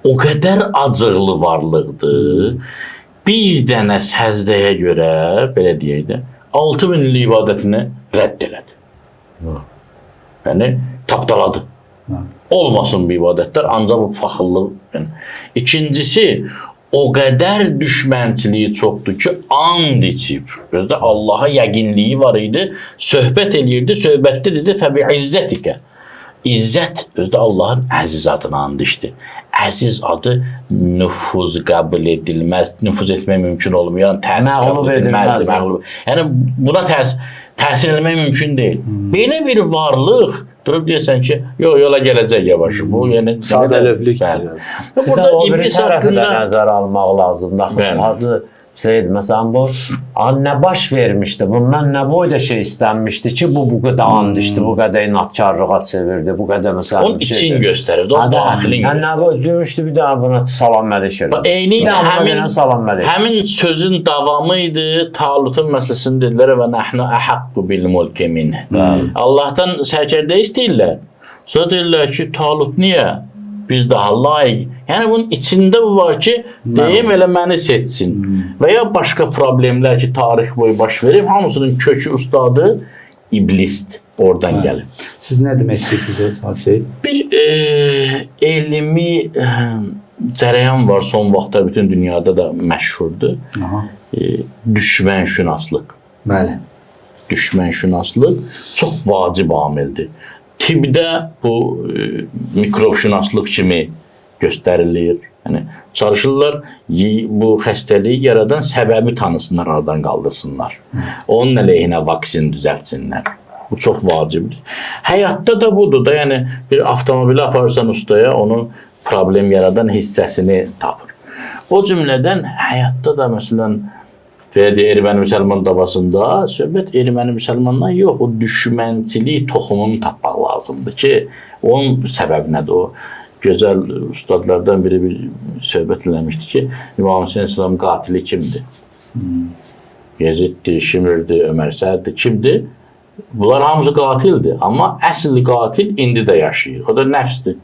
o qədər acıqlı varlıqdır. Bir dənə səzdəyə görə, belə deyək də, 6000 illik ibadətini rədd elədi. Yəni, tapdaladı. Olmasın bu ibadətlər, ancaq bu faxıllıq. Yəni. İkincisi, o qədər düşmənçiliyi çoxdur ki, and içib. Özdə Allaha yəqinliyi var idi, söhbət eləyirdi, söhbətdə dedi, fəbi izzətikə. İzzət, özdə Allahın əziz adına and içdi. Əziz adı nüfuz qəbul edilməz, nüfuz etmək mümkün olmayan, təsir qəbul edilməzdir. Yəni, buna təsir eləmək mümkün deyil. Belə bir varlıq, durub deyəsən ki, yola gələcək yavaş. Bu, yəni, sadəlövlükdür. Burada iblis haqqında nəzər almaq lazımdır. Hacı Seyid, məsələn, bu nə baş vermişdi? Bundan nə boyda şey istənmişdi ki, bu qədər and içdi, bu qədər inatkarlığa çevirdi, bu qədər məsələn... Onun için göstərirdi, onun daxilin göstərirdi. Nə boyda demişdi, bir daha buna salam məlik elədi. Eyni ilə həmin sözün davamı idi, Talutun məsələsini dedilər və nəhnu əhəqqu bil mulki minə. Allahdan sərkərdə istəyirlər. Sonra deyirlər ki, Talut niyə? Biz daha layiq. Yəni, bunun içində bu var ki, deyim elə məni seçsin. Və ya başqa problemlər ki, tarix boyu baş verib, hamısının kökü ustadı iblisdir. Oradan gəlir. Siz nə demək istəyirsiniz? Bir elmi cərəyan var, son vaxtda bütün dünyada da məşhurdur. Düşmənşünaslıq. Bəli. Düşmənşünaslıq çox vacib amildir. Tibbdə bu mikrobşünaslıq kimi göstərilir. Yəni çalışırlar bu xəstəliyi yaradan səbəbi tanısınlar, aradan qaldırsınlar. Onun əleyhinə vaksin düzəltsinlər. Bu çox vacibdir. Həyatda da budur da, yəni bir avtomobili aparırsan ustaya, onun problem yaradan hissəsini tapır. O cümlədən həyatda da məsələn erməni müsəlman davasında söhbət erməni müsəlmandan yox, o düşmənçilik toxumunu tapmaq lazımdır ki, onun səbəbi nədir o? Gözəl ustadlardan biri bir söhbət eləmişdi ki, İmam Hüseyin İslam qatili kimdir? Yeziddir, Şimrdir, Ömər Səddir, kimdir? Bunlar hamısı qatildir, amma əsl qatil indi də yaşayır. O da nəfsdir.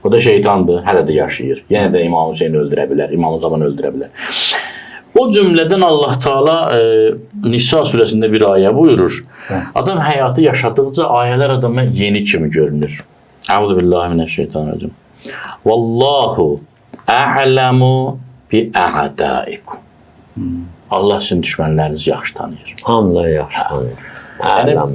O da şeytandır, hələ də yaşayır. Yenə də İmam Hüseyni öldürə bilər, İmam Zaman öldürə bilər. O cümlədən Allah Teala Nisa surəsində bir ayə buyurur. Adam həyatı yaşadıqca ayələr adama yeni kimi görünür. Euzubillahimineşşeytanirracim. Vallahu a'lamu bi a'daikum. Allah sizin düşmənlərinizi yaxşı tanıyır. Hamılar yaxşı tanıyır. Ələm.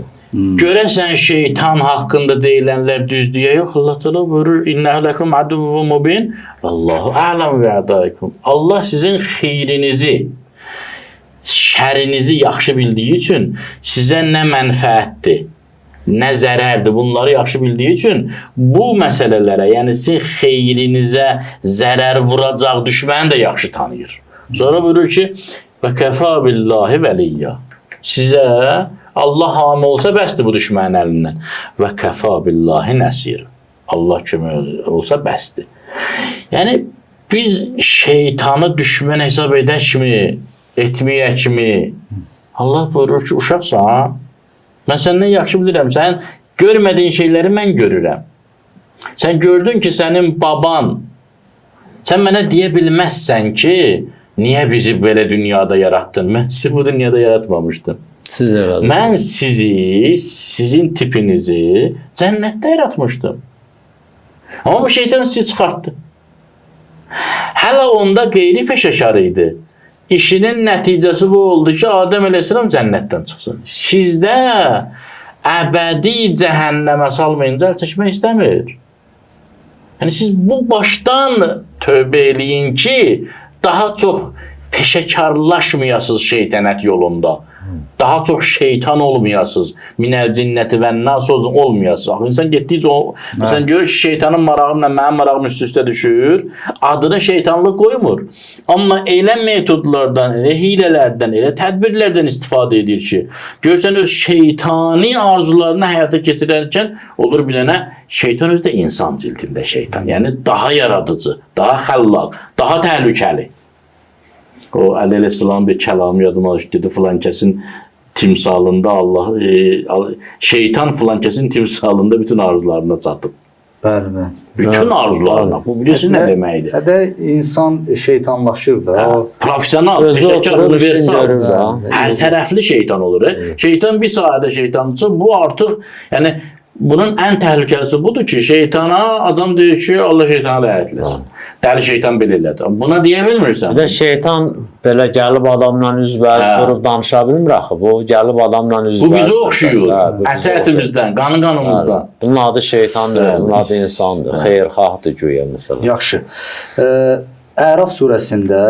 Görəsən şeytan haqqında deyilənlər düzdüyə yox. Allah Teala buyurur: "İnnehu lekum aduvvun mubin. Vallahu a'lamu bi a'daikum." Allah sizin xeyrinizi, şərinizi yaxşı bildiyi üçün sizə nə mənfəətdir, nə zərərdir, bunları yaxşı bildiyi üçün bu məsələlərə, yəni sizin xeyrinizə zərər vuracaq düşməni də yaxşı tanıyır. Sonra buyurur ki: "Və kəfa billahi veliyya." Sizə Allah hami olsa bəsdir bu düşmənin əlindən. Və kəfa billahi nəsir. Allah kömək olsa bəsdir. Yəni biz şeytanı düşmən hesab edəkmi, etməyəkmi? Allah buyurur ki, uşaqsan, mən səndən yaxşı bilirəm, sən görmədiyin şeyləri mən görürəm. Sən gördün ki, sənin baban, sən mənə deyə bilməzsən ki, niyə bizi belə dünyada yarattın? Mən sizi bu dünyada yaratmamışdım. Siz yaradın. Mən sizi, sizin tipinizi cənnətdə yaratmışdım. Amma bu şeytan sizi çıxartdı. Hələ onda qeyri peşəkar idi. İşinin nəticəsi bu oldu ki, Adəm əleyhissalam cənnətdən çıxsın. Sizdə əbədi cəhənnəmə salmayınca əl çəkmək istəmir. Yəni siz bu başdan tövbə eləyin ki, daha çox peşəkarlaşmayasınız şeytanət yolunda. Daha çox şeytan olmayasınız. Minəl cinnəti və nas olmayasınız. İnsan getdikcə məsələn görür ki, şeytanın marağımla mənim marağım üst-üstə düşür. Adını şeytanlıq qoymur. Amma elə metodlardan, elə hilələrdən, elə tədbirlərdən istifadə edir ki, görsən öz şeytani arzularını həyata keçirərkən olur bir dənə şeytan özü də insan cildində şeytan. Yəni daha yaradıcı, daha xəllaq, daha təhlükəli. O Əli əleyhissalam bir kəlamı yadıma düşdü. Filan kəsin timsalında Allah, şeytan filan kəsin timsalında bütün arzularına çatıb. Bəli, bəli. Bütün arzularına. Bu bilirsiniz nə deməkdir? Hədə insan şeytanlaşır da. Profesional, peşəkar universal. Hər tərəfli şeytan olur. Şeytan bir sahədə şeytançı, bu artıq, yəni bunun ən təhlükəlisi budur ki, şeytana adam deyir ki, Allah şeytana ləyətləsin. Dəli şeytan belə elədi. Buna deyə bilmirsən. Bir də şeytan belə gəlib adamla üzbəüz durub danışa bilmir axı. Bu gəlib adamla üzbəüz. Bu bizə oxşuyur. Ət-ətimizdən, qanı-qanımızdan. Bunun adı şeytandır, bunun adı insandır. Xeyirxahdır güya məsələn. Yaxşı. Əraf surəsində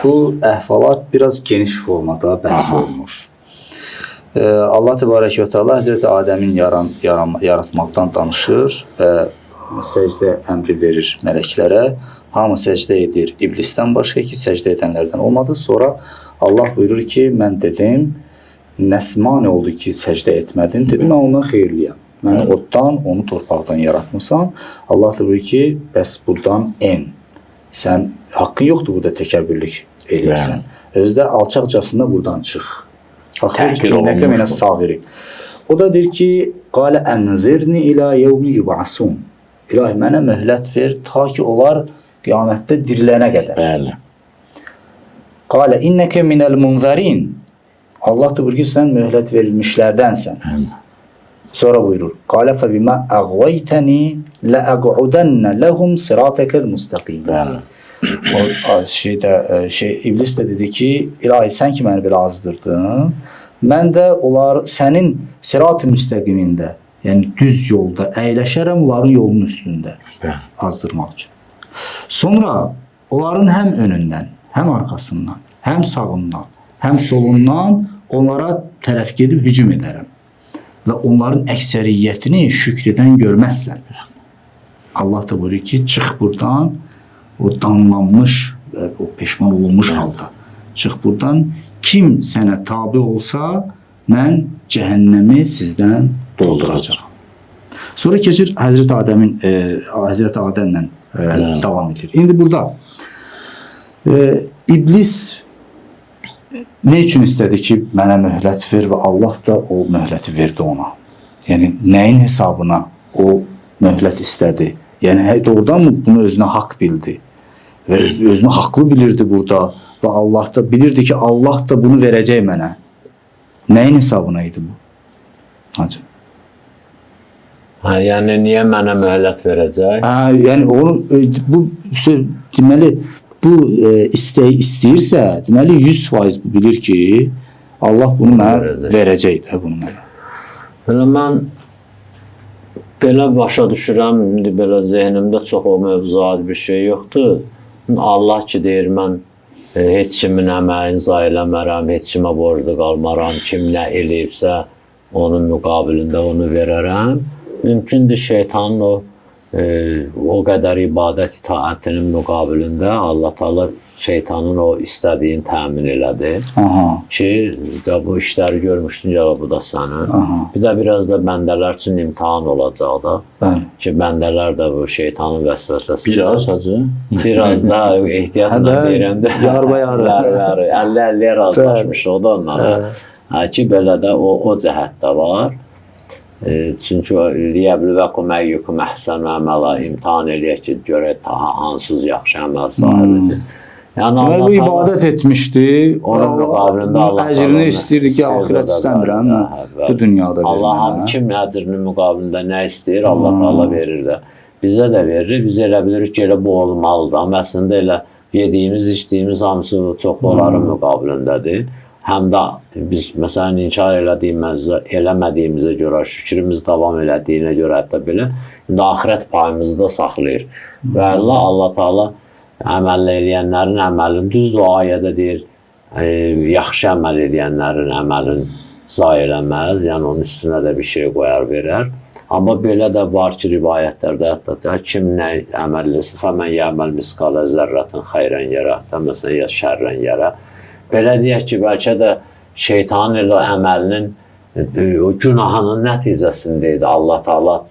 bu əhvalat biraz geniş formada bəhs olunmuş. Allah Təbarək və Teala Həzrəti Adəmin yaratmaqdan danışır və səcdə əmri verir mələklərə. Hamı səcdə edir. İblisdən başqa ki, səcdə edənlərdən olmadı. Sonra Allah buyurur ki, mən dedim, nəsmani oldu ki, səcdə etmədin. Dedim, mən ondan xeyirliyəm. Mən oddan, onu torpaqdan yaratmışsan. Allah da buyurur ki, bəs buradan en. Sən haqqın yoxdur burada təkəbbürlük eləyəsən. Özdə alçaqcasında buradan çıx. Təhqir olunmuş. O da deyir ki, qalə ənzirni ilə yevmi yub'asun. İlahi, mənə möhlət ver, ta ki onlar qiyamətdə dirilənə qədər. Bəli. Qalə innəkə minəl munzərin. Allah da buyurur ki, sən möhlət verilmişlərdənsən. Sonra buyurur. Qalə fəbimə əğvəytəni ləəq'udənnə ləhum siratəkəl müstəqim. Bəli. İblis də dedi ki, İlahi, sən ki məni belə azdırdın, mən də onlar sənin sirat-ı müstəqimində, yəni düz yolda əyləşərəm onların yolunun üstündə azdırmaq üçün. Sonra onların həm önündən, həm arxasından, həm sağından, həm solundan onlara tərəf gedib hücum edərəm. Və onların əksəriyyətini şükrdən görməzsən. Allah da buyurur ki, çıx buradan, o danlanmış, o peşman olunmuş halda. Çıx buradan, kim sənə tabi olsa, mən cəhənnəmi sizdən dolduracağam. Sonra keçir Həzrət Adəmin, Həzrət Adəmlə davam edir. İndi burada İblis nə üçün istədi ki, mənə möhlət ver və Allah da o möhləti verdi ona. Yəni, nəyin hesabına o möhlət istədi? Yəni, doğrudan mı bunu özünə haqq bildi? Və özünü haqlı bilirdi burada və Allah da bilirdi ki, Allah da bunu verəcək mənə. Nəyin hesabına idi bu? Hacı. Yəni, niyə mənə möhlət verəcək? Yəni, bu deməli, bu istəyi istəyirsə, deməli 100% bilir ki, Allah bunu mənə verəcək də bunu mənə. Belə mən belə başa düşürəm, indi belə zehnimdə çox o mövzuat bir şey yoxdur. Allah ki, deyir, mən heç kimin əməlini zayi eləmərəm, heç kimə borclu qalmaram, kim nə eləyibsə, onun müqabilində onu verərəm. Mümkündür şeytanın o qədər ibadət itaətinin müqabilində Allah Taala şeytanın o istədiyini təmin elədi. Ki, bu işləri görmüşdün cavabı bu da sənin. Bir də biraz da bəndələr üçün imtahan olacaq da. Ki, bəndələr də bu şeytanın vəsvəsəsi. Biraz hacı. Biraz da ehtiyatla deyirəm də. Yarbayarı. 50-50-yə razılaşmış o da onlara. Ki, belə də o cəhətdə var. Çünki liyəbluvakum əyyukum əhsənu əmələ imtahan eləyək ki, görək daha hansız yaxşı əməl sahibidir. Yəni, bu ibadət etmişdi, onun müqabilində Allah əcrini istəyirdi ki, ahirət istəmirəm, bu dünyada verir. Allah kim əcrinin müqabilində nə istəyir, Allah Taala verir də. Bizə də verir, biz elə bilirik ki, elə bu olmalıdır. Amma əslində elə yediyimiz, içdiyimiz hamısı çox onların müqabilindədir. Həm də biz, məsələn, inkar eləmədiyimizə görə, şükrümüz davam elədiyinə görə hətta belə, indi axirət payımızı da saxlayır. Və Allah Taala əməl eləyənlərin əməlini, düzdür o ayədə deyir, yaxşı əməl eləyənlərin əməlini zayi eləməz, yəni onun üstünə də bir şey qoyar, verər. Amma belə də var ki, rivayətlərdə hətta kim nə əməl eləsə, fəmən yəməl misqalə zərrətin xeyrən yerə, məsələn, ya şərrən yerə. Belə deyək ki, bəlkə də şeytanın elə əməlinin, o günahının nəticəsində idi. Allah Taala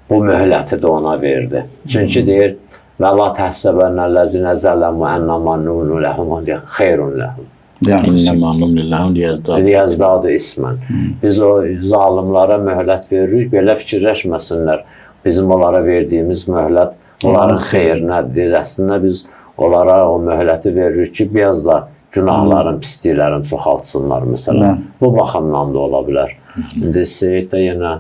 bu möhləti də ona verdi. Çünki deyir, və la təhsəbənəlləzinə zələmu ənnamanunu ləhum xeyrun ləhum. İnnəmanum lilləhum liyazdadu ismən. Biz o zalimlara möhlət veririk, belə fikirləşməsinlər. Bizim onlara verdiyimiz möhlət onların xeyrinədir. Əslində biz onlara o möhləti veririk ki, biraz da günahların, pisliklərini çoxaltsınlar məsələn. Bu baxımdan da ola bilər. İndi Seyid də yenə...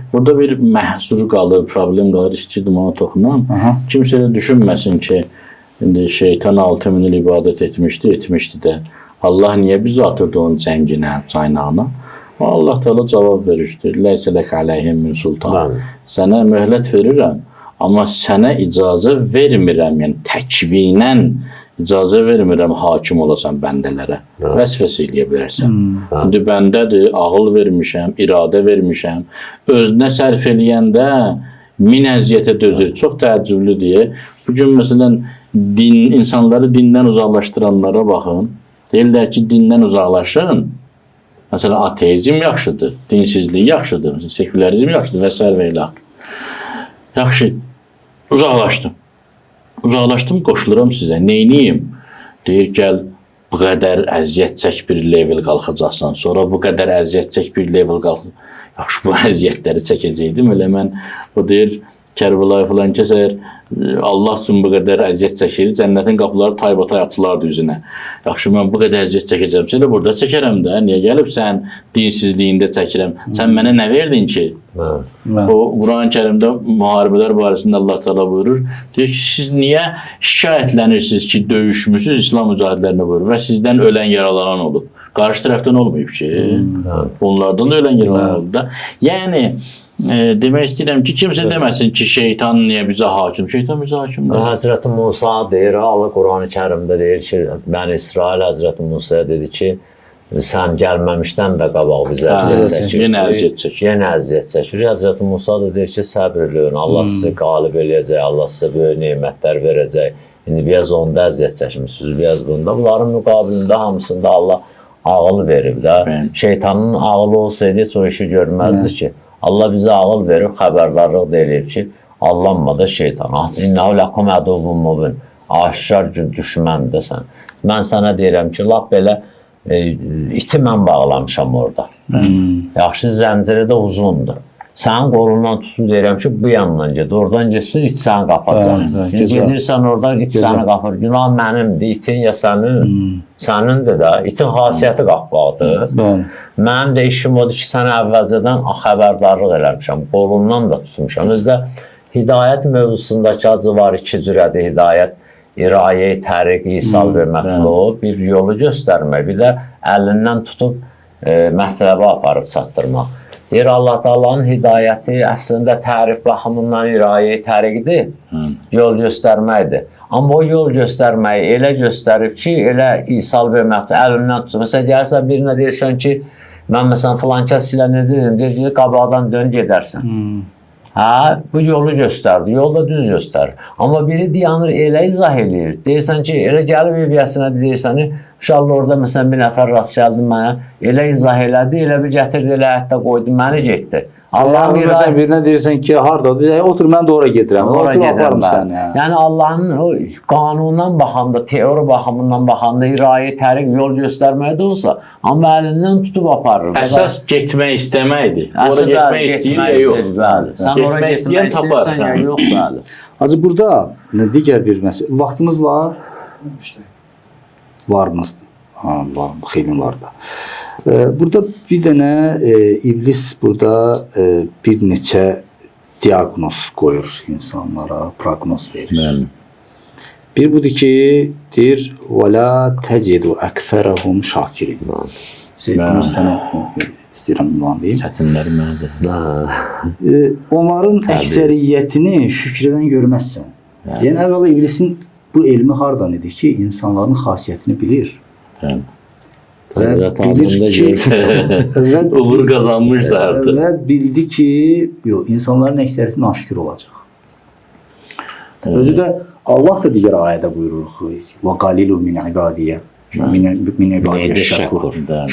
Burada bir məhsur qalır, problem qalır, istəyirdim ona toxunam. Kimsə də düşünməsin ki, indi şeytan 6000 il ibadət etmişdi də. Allah niyə bizi atırdı onun cənginə, caynağına? Allah Teala cavab verir. Ləysə lək əleyhim min sultan. Sənə möhlət verirəm, amma sənə icazə vermirəm, yəni təkvinən icazə vermirəm hakim olasan bəndələrə. Vəsvəsə eləyə bilərsən. İndi bəndədir, ağıl vermişəm, iradə vermişəm. Özünə sərf eləyəndə min əziyyətə dözür. Çox təəccüblü deyə. Bugün məsələn insanları dindən uzaqlaşdıranlara baxın. Deyirlər ki, dindən uzaqlaşın. Məsələn, ateizm yaxşıdır, dinsizlik yaxşıdır, sekülərizm yaxşıdır və s. və ilə. Yaxşı, uzaqlaşdım, qoşuluram sizə. Neyniyim? Deyir, gəl, bu qədər əziyyət çək bir level qalxacaqsan, sonra bu qədər əziyyət çək bir level qalxacaqsan. Yaxşı, bu əziyyətləri çəkəcəkdim. Elə mən, o deyir, Kərbəlayı filan kəsər, Allah üçün bu qədər əziyyət çəkir, cənnətin qapıları taybatay açılardı üzünə. Yaxşı, mən bu qədər əziyyət çəkəcəm, sən də burada çəkərəm də, niyə gəlib sən dinsizliyində çəkirəm? Sən mənə nə verdin ki? O, Quran-ı Kərimdə müharibələr barəsində Allah Teala buyurur, deyir ki, siz niyə şikayətlənirsiniz ki, döyüşmüsünüz İslam mücahidlərinə buyurur və sizdən ölən yaralanan olub. Qarşı tərəfdən olmayıb ki, onlardan da ölən yaralanan olub da. Yəni, Demək istəyirəm ki, kimsə deməsin ki, şeytan niyə bizə hakim? Şeytan bizə hakimdir. Həzrəti Musa deyir, Allah Qurani-Kərimdə deyir ki, Bəni İsrail Həzrəti Musaya dedi ki, sən gəlməmişdən də qabaq bizə əziyyət çəkir. Yenə əziyyət çəkir. Yenə əziyyət çəkir. Həzrəti Musa da deyir ki, səbr eləyin. Allah sizi qalib eləyəcək, Allah sizə böyük nemətlər verəcək. İndi biraz onda əziyyət çəkmişsiniz, biraz bunda. Bunların müqabilində hamısında Allah ağıl verib də. Şeytanın ağılı olsaydı heç o işi görməzdi ki. Allah bizə ağıl verib, xəbərdarlıq da eləyib ki, allanma da şeytan. İnnehu lakum aduvvun mubin. Aşkar düşməndir sən. Mən sənə deyirəm ki, lap belə iti mən bağlamışam orada. Yaxşı, zənciri də uzundur. Sənin qolundan tutub deyirəm ki, bu yandan get, oradan getsin, it səni qapacaq. Gedirsən oradan, it səni qapır. Günah mənimdir, itin ya sənin, sənindir də. İtin xasiyyəti qapmaqdır. Mənim də işim odur ki, sənə əvvəlcədən xəbərdarlıq eləmişəm, qolundan da tutmuşam. Özdə hidayət mövzusundakı acı var, iki cürədir hidayət. İrayə-i təriq, isal və mətlub, bir yolu göstərmək, bir də əlindən tutub mətləbə aparıb çatdırmaq. Deyir, Allah Taala'nın hidayəti əslində tərif baxımından irayə-i təriqdir, yol göstərməkdir. Amma o yol göstərməyi elə göstərib ki, elə isal və mətlub, əlindən tutub. Məsələn, gəlsən birinə deyirsən ki, mən məsələn filan kəs ilə necə dedim, deyir ki, qabaqdan dön gedərsən. Hə, bu yolu göstərdi, yolda düz göstərir. Amma biri dayanır, elə izah eləyir. Deyirsən ki, elə gəlib eviyyəsinə deyirsən, uşaqlı orada məsələn bir nəfər rast gəldi mənə, elə izah elədi, elə bir gətirdi, elə hətdə qoydu, məni getdi. Allah'ın mesela birine deyirsən ki, hardadır? Otur, mən də ora gedirəm. Ora gedirəm sən. Yəni Allahın o qanundan baxanda, teori baxımından baxanda irayə təriq yol göstərməyə də olsa, amma əlindən tutub aparır. Əsas getmək istəməkdir. Ora getmək istəyir ya yox. Sən ora getmək istəyirsən ya yox, bəli. Hacı, burada digər bir məsələ. Vaxtımız var? Varmızdır. Ha, var, xeyli var da. Burada bir dənə iblis burada bir neçə diaqnoz qoyur insanlara, proqnoz verir. Bir budur ki, deyir, وَلَا تَجِدُ أَكْثَرَهُمْ شَاكِرِينَ. Bunu sənə istəyirəm ünvanlayayım. Çətinləri mənədir. Onların əksəriyyətini şükrədən görməzsən. Yəni, əvvəla iblisin bu elmi hardan idi ki, insanların xasiyyətini bilir. Və bilir ki, uğur qazanmışdı artıq. Və bildi ki, insanların əksəriyyətinin aşkır olacaq. Özü də Allah da digər ayədə buyurur, وَقَالِلُ مِنْ عِبَادِيَ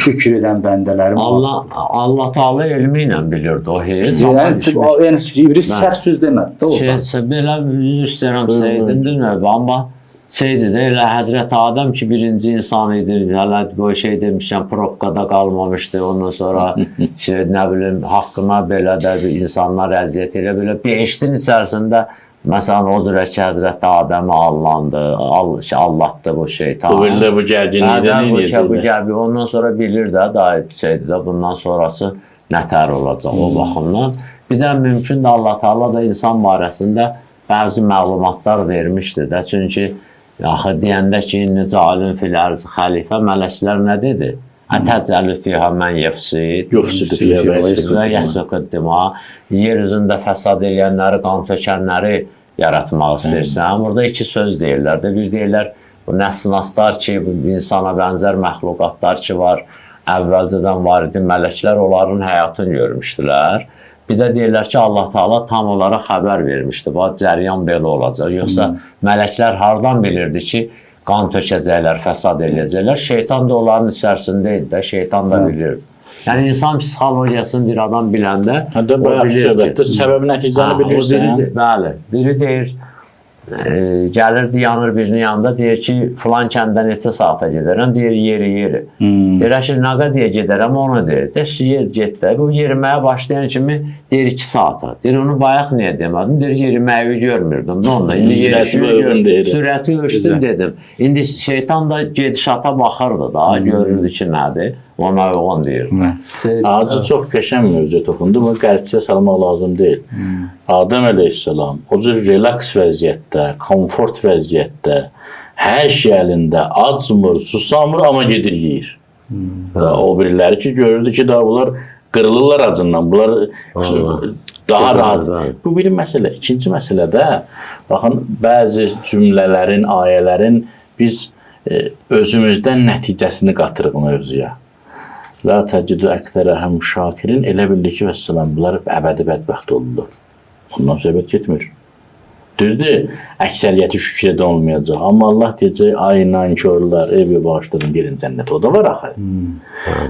şükür edən bəndələrim Allah Teala elmi ilə bilirdi o heç. Yəni, iblis səhv söz demədi. Belə üzr istəyirəm Seyyidimdir növbə, amma şeydir də, elə Həzrəti Adəm ki, birinci insan idi, hələ bu şey demişkən, provkada qalmamışdı, ondan sonra nə bilim, haqqına belə də insanlar əziyyət elə, belə beşdin içərisində, məsələn, o cürə ki, Həzrəti Adəmi Allah'dı bu şeytan. Bu bildi, bu gərginlikdə neyəcəkdir? Ondan sonra bilir də, daha şeydir də, bundan sonrası nətər olacaq o baxımdan. Bir də mümkün də Allah Teala da insan barəsində bəzi məlumatlar vermişdi də, çünki yaxı deyəndə ki, necə alim fil ərzi xəlifə, mələklər nə dedi? Ətəcəli fiyhə mən yefsid, və yəsvəqəd dima, yer üzündə fəsad eləyənləri, qan tökənləri yaratmaq istəyirsən. Burada iki söz deyirlər də, bir deyirlər, bu nəsnaslar ki, insana bənzər məxluqatlar ki var, əvvəlcədən var idi, mələklər onların həyatını görmüşdülər. Bir də deyirlər ki, Allah Teala tam onlara xəbər vermişdi, bu cəryan belə olacaq. Yoxsa mələklər hardan bilirdi ki, qan tökəcəklər, fəsad eləyəcəklər. Şeytan da onların içərisində idi də, şeytan da bilirdi. Yəni, insan psixologiyasını bir adam biləndə o bilir ki, səbəb nəticəni bilirsən. Bəli, biri deyir, gəlir, dayanır birinin yanında, deyir ki, filan kəndə neçə saata gedərəm, deyir, yeri. Deyir ki, naqa deyə gedərəm, onu deyir. Deyir, yer getdə. Bu yeriməyə başlayan kimi deyir 2 saata. Deyir, onu bayaq niyə demədim? Deyir, yeriməyi görmürdüm. Onda indi sürəti ölçdüm dedim. İndi şeytan da gedişata baxırdı da, görürdü ki, nədir? Ona uyğun deyir. Ağacı çox qəşəng mövzu toxundu. Bunu qəlbçə salmaq lazım deyil. Adəm əleyhissalam o cür relaks vəziyyətdə, komfort vəziyyətdə, hər şey əlində, acmır, susamır, amma gedir yeyir. O biriləri ki, görürdü ki, daha bunlar qırılırlar acından. Bunlar Daha Gözəl, rahat. bəli. Bu bir məsələ. İkinci məsələdə baxın bəzi cümlələrin, ayələrin biz özümüzdən nəticəsini qatırıq mövzuya. La təcidu əksərəhəm şakirin, elə bildi ki, vəssalam, bunlar əbədi bədbəxt olurlar. Ondan söhbət getmir. Düzdür, əksəriyyəti şükür edə olmayacaq. Amma Allah deyəcək, ay nankörlər, evi bağışdırın, gelin cənnət. O da var axı.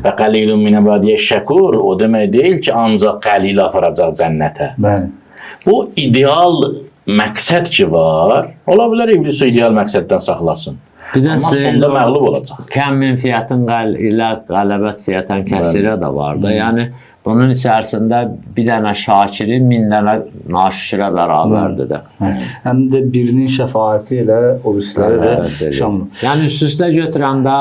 Və qalilun min ibadiyə şəkur, o demək deyil ki, ancaq qalil aparacaq cənnətə. Bəli. Bu ideal məqsəd ki var, ola bilər iblis o ideal məqsəddən saxlasın. Bir də Amma sonda məğlub olacaq. Kəm min fiyyətin ilə qələbət fiyyətən kəsirə də var da. Yəni, bunun içərisində bir dənə şakiri 1000 dənə naşükürə bərabərdir də. Həm də birinin şəfaəti ilə o üstləri də şamlı. Yəni, üst-üstə götürəndə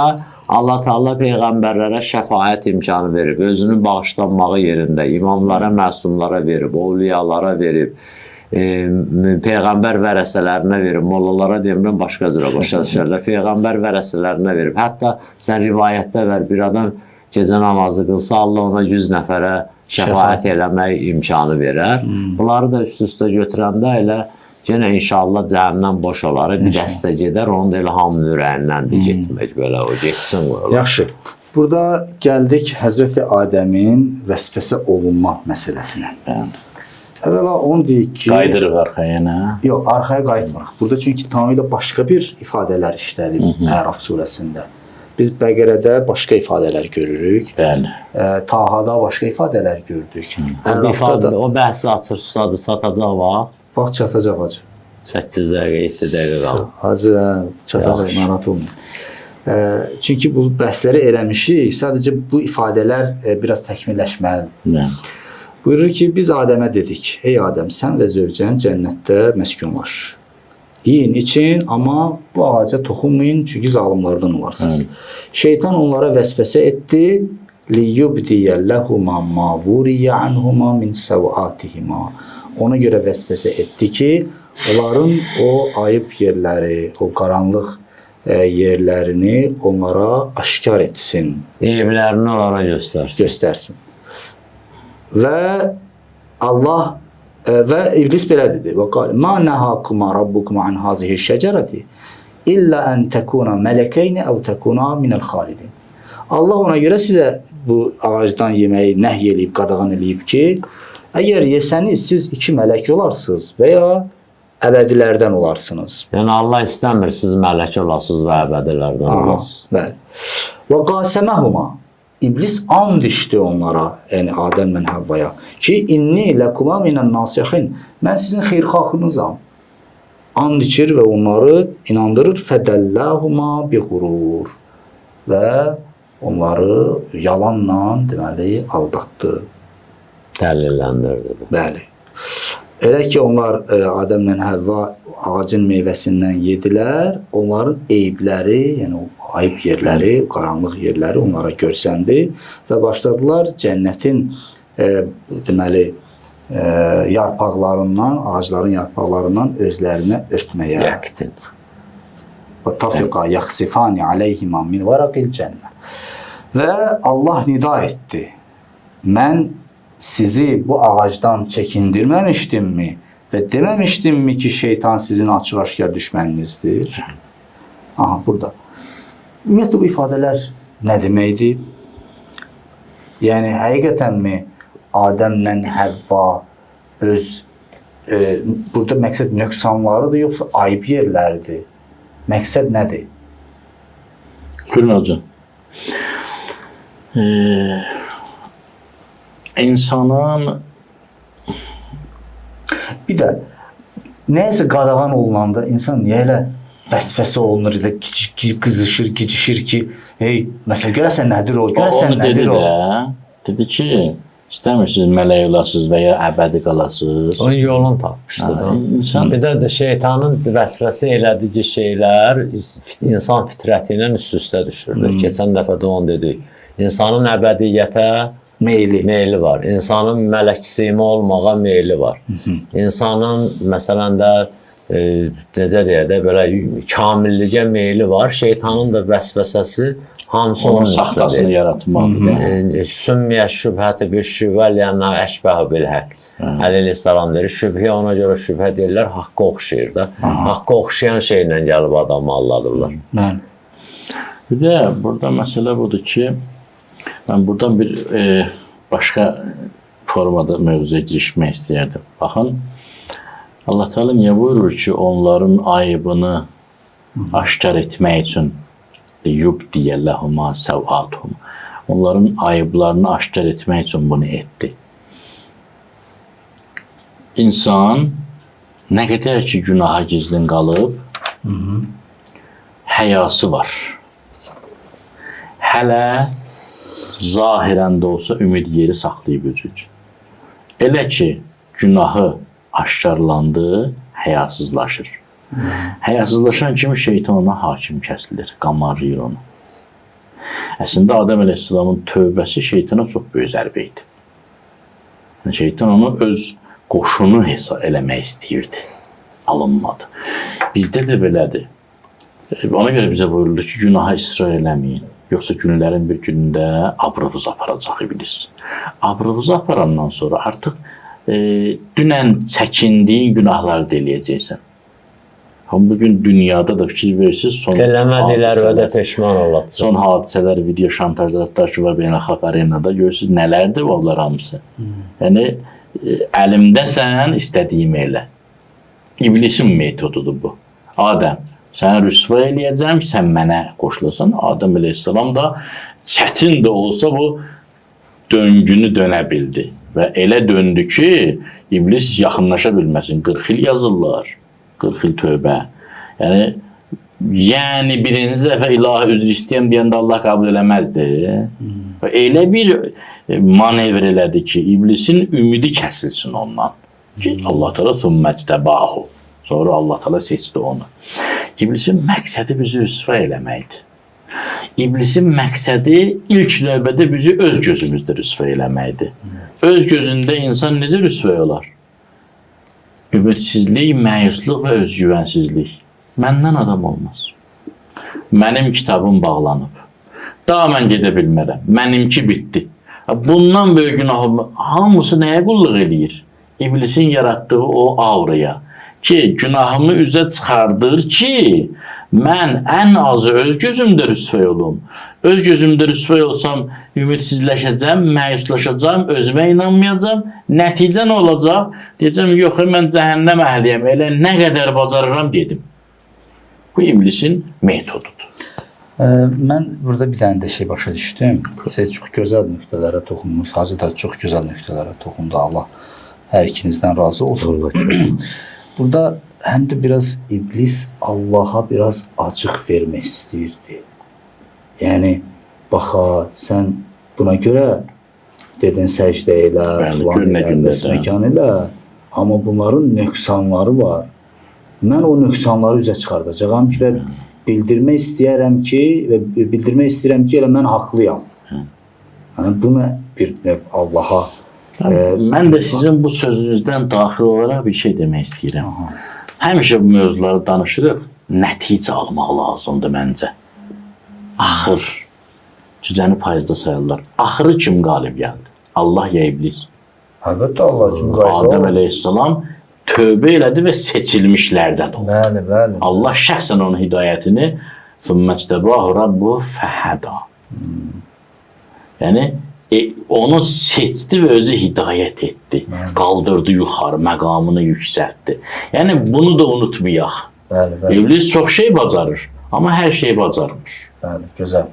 Allah Teala peyğəmbərlərə şəfaət imkanı verib, özünü bağışlanmağı yerində, imamlara, məsumlara verib, ovliyalara verib, peyğəmbər vərəsələrinə verib, mollalara demirəm, başqa cürə başa düşərlər, peyğəmbər vərəsələrinə verib. Hətta sən rivayətdə ver, bir adam gecə namazı qılsa, Allah ona 100 nəfərə şəfaət eləmək imkanı verər. Bunları da üst-üstə götürəndə elə yenə inşallah cəhənnəm boş olar, bir dəstə gedər, onu da elə hamının ürəyindəndir getmək, belə o geçsin. Yaxşı. Burada gəldik Həzrəti Adəmin vəsvəsə olunma məsələsinə. Əvvəla onu deyik ki... Qaydırıq arxaya, nə? Yox, arxaya qayıtmırıq. Burada çünki tamamilə başqa bir ifadələr işlədib Əraf surəsində. Biz Bəqərədə başqa ifadələr görürük. Bəli. Tahada başqa ifadələr gördük. O bəhsi açır, satacaq vaxt. Vaxt çatacaq hacı. 8 dəqiqə, 7 dəqiqə qalır. Hacı, çatacaq, narahat olmayın. Çünki bu bəhsləri eləmişik, sadəcə bu ifadələr biraz təkmilləşməlidir. Buyurur ki, biz Adəmə dedik, ey Adəm, sən və zövcən cənnətdə məskunlaş. Yiyin, için, amma bu ağaca toxunmayın, çünki zalimlardan olarsınız. Şeytan onlara vəsvəsə etdi, liyubdiyə ləhuma ma vuriyə anhuma min səvatihima. Ona görə vəsvəsə etdi ki, onların o ayıb yerləri, o qaranlıq yerlərini onlara aşkar etsin. Eyiblərini onlara göstərsin. Və Allah və iblis belə dedi. Və qal: "Ma nahakuma rabbukum an hazihi şəcərəti illa an takuna malakayn aw takuna min al-khalidin." Allah ona görə sizə bu ağacdan yeməyi nəhy eləyib, qadağan eləyib ki, əgər yesəniz siz 2 mələk olarsınız və ya əbədilərdən olarsınız. Yəni Allah istəmir siz mələk olasınız və əbədilərdən olasınız. Bəli. Və qasaməhuma, İblis and içdi onlara, yəni Adəmlə Həvvaya ki, inni ləkuma minən nasihin, mən sizin xeyrxahınızam. And içir və onları inandırır. Fədəlləhuma bi qurur və onları yalanla deməli aldatdı. Dəlilləndirdi. Bəli. Elə ki, onlar Adəmlə Həvva ağacın meyvəsindən yedilər, onların eyibləri, yəni o ayıb yerləri, qaranlıq yerləri onlara görsəndi və başladılar cənnətin deməli yarpaqlarından, ağacların yarpaqlarından özlərinə örtməyə. Yəqtin. Və tafiqa yaxsifani aleyhima min varaqil cənnə. Və Allah nida etdi. Mən sizi bu ağacdan çəkindirməmişdimmi və deməmişdimmi ki, şeytan sizin açıq-aşkar düşməninizdir? Aha, burada. Ümumiyyətlə, bu ifadələr nə deməkdir? Yəni, həqiqətənmi Adəmlə Həvva öz, burada məqsəd nöqsanlarıdır, yoxsa ayıb yerləridir? Məqsəd nədir? Buyurun hocam. İnsanın bir də nəyəsə qadağan olunanda insan niyə elə vəsvəsə olunur, qızışır, gicişir ki, hey, məsələn, görəsən nədir o, görəsən nədir o? Dedi ki, istəmirsiniz mələk olasınız və ya əbədi qalasınız. Onun yolunu tapmışdı da. Bir də şeytanın vəsvəsə elədiyi şeylər insan fitrəti ilə üst-üstə düşürdü. Keçən dəfə də onu dedik. İnsanın əbədiyyətə meyli var. İnsanın mələk-simi olmağa meyli var. İnsanın, məsələn də, necə deyək də, belə kamilliyə meyli var. Şeytanın da vəsvəsəsi hamısı onun saxtasını yaratmalıdır. Sümmiyə şübhəti bir şüvvəl, yəni əşbəhü bil həq. Əleyhissalam deyir, şübhə ona görə şübhə deyirlər, haqqa oxşayır da. Haqqa oxşayan şeylə gəlib adamı aldadırlar. Bəli. Bir də burada məsələ budur ki, mən buradan bir başqa formada mövzuya girişmək istəyərdim. Baxın, Allah Teala niyə buyurur ki, onların ayıbını aşkar etmək üçün yubdiyə ləhuma səvatuhum. Onların ayıblarını aşkar etmək üçün bunu etdi. İnsan nə qədər ki günaha gizlin qalıb, həyası var. Hələ zahirən də olsa ümid yeri saxlayıb özü üçün. Elə ki günahı aşkarlandı, həyasızlaşır. Həyasızlaşan kimi şeytan ona hakim kəsilir, qamarlayır onu. Əslində Adəm əleyhissalamın tövbəsi şeytana çox böyük zərbə idi. Şeytan onu öz qoşunu hesab eləmək istəyirdi. Alınmadı. Bizdə də belədir. Ona görə bizə buyurulur ki, günaha israr eləməyin. Yoxsa günlərin bir günündə abrınızı aparacaq iblis. Abrınızı aparandan sonra artıq dünən çəkindiyin günahları da eləyəcəksən. Bugün dünyada da fikir verirsiniz. Eləmədilər və də peşman olacaq. Son hadisələr, video şantajlar ki var beynəlxalq arenada görürsünüz, nələrdir onlar hamısı. Yəni, əlimdəsən, istədiyimi elə. İblisin metodudur bu. Adəm, səni rüsva eləyəcəm ki, sən mənə qoşulasan. Adəm əleyhissalam da çətin də olsa bu döngünü dönə bildi. Və elə döndü ki, iblis yaxınlaşa bilməsin. 40 il yazırlar. 40 il tövbə. Yəni birinci dəfə ilahi üzr istəyəm deyəndə Allah qəbul eləməzdi. Elə bir manevr elədi ki, iblisin ümidi kəsilsin ondan. Ki, Allah Teala thumməctəbahu. Sonra Allah Teala seçdi onu. İblisin məqsədi bizi rüsva eləməkdir. İblisin məqsədi ilk növbədə bizi öz gözümüzdə rüsva eləməkdir. Öz gözündə insan necə rüsva olar? Ümidsizlik, məyusluq və özgüvənsizlik. Məndən adam olmaz. Mənim kitabım bağlanıb. Daha mən gedə bilmərəm. Mənimki bitdi. Bundan böyük günah hamısı nəyə qulluq eləyir? İblisin yaratdığı o auraya. Ki, günahımı üzə çıxardır ki, mən ən azı öz gözümdə rüsvay olum. Öz gözümdə rüsvay olsam, ümidsizləşəcəm, məyuslaşacam, özümə inanmayacam. Nəticə nə olacaq? Deyəcəm, yox, mən cəhənnəm əhliyəm, elə nə qədər bacarıram dedim. Bu iblisin metodudur. Mən burada bir dənə də şey başa düşdüm. Siz çox gözəl nöqtələrə toxundunuz. Hacı da çox gözəl nöqtələrə toxundu. Allah hər ikinizdən razı olsun. Burada həm də biraz iblis Allaha biraz acıq vermək istəyirdi. Yəni, baxa, sən buna görə dedin səcdə elə, filan elə, məkan elə, amma bunların nöqsanları var. Mən o nöqsanları üzə çıxardacağam ki, və bildirmək istəyirəm ki, elə mən haqlıyam. Yəni, buna bir növ Allaha... Mən də sizin bu sözünüzdən daxil olaraq bir şey demək istəyirəm. Həmişə bu mövzuları danışırıq, nəticə almaq lazımdır məncə. Axır, cüzəni payızda sayırlar. Axırı kim qalib gəldi? Allah ya iblis? Əlbəttə Allah kim qalib gəldi? Adəm əleyhissalam tövbə elədi və seçilmişlərdən oldu. Bəli, bəli. Allah şəxsən onun hidayətini thumməctəbahu rabbuhu fəhəda. Yəni, onu seçdi və özü hidayət etdi. Qaldırdı yuxarı, məqamını yüksəltdi. Yəni, bunu da unutmayaq. Bəli, bəli. İblis çox şey bacarır, amma hər şey bacarmır. Bəli, gözəl.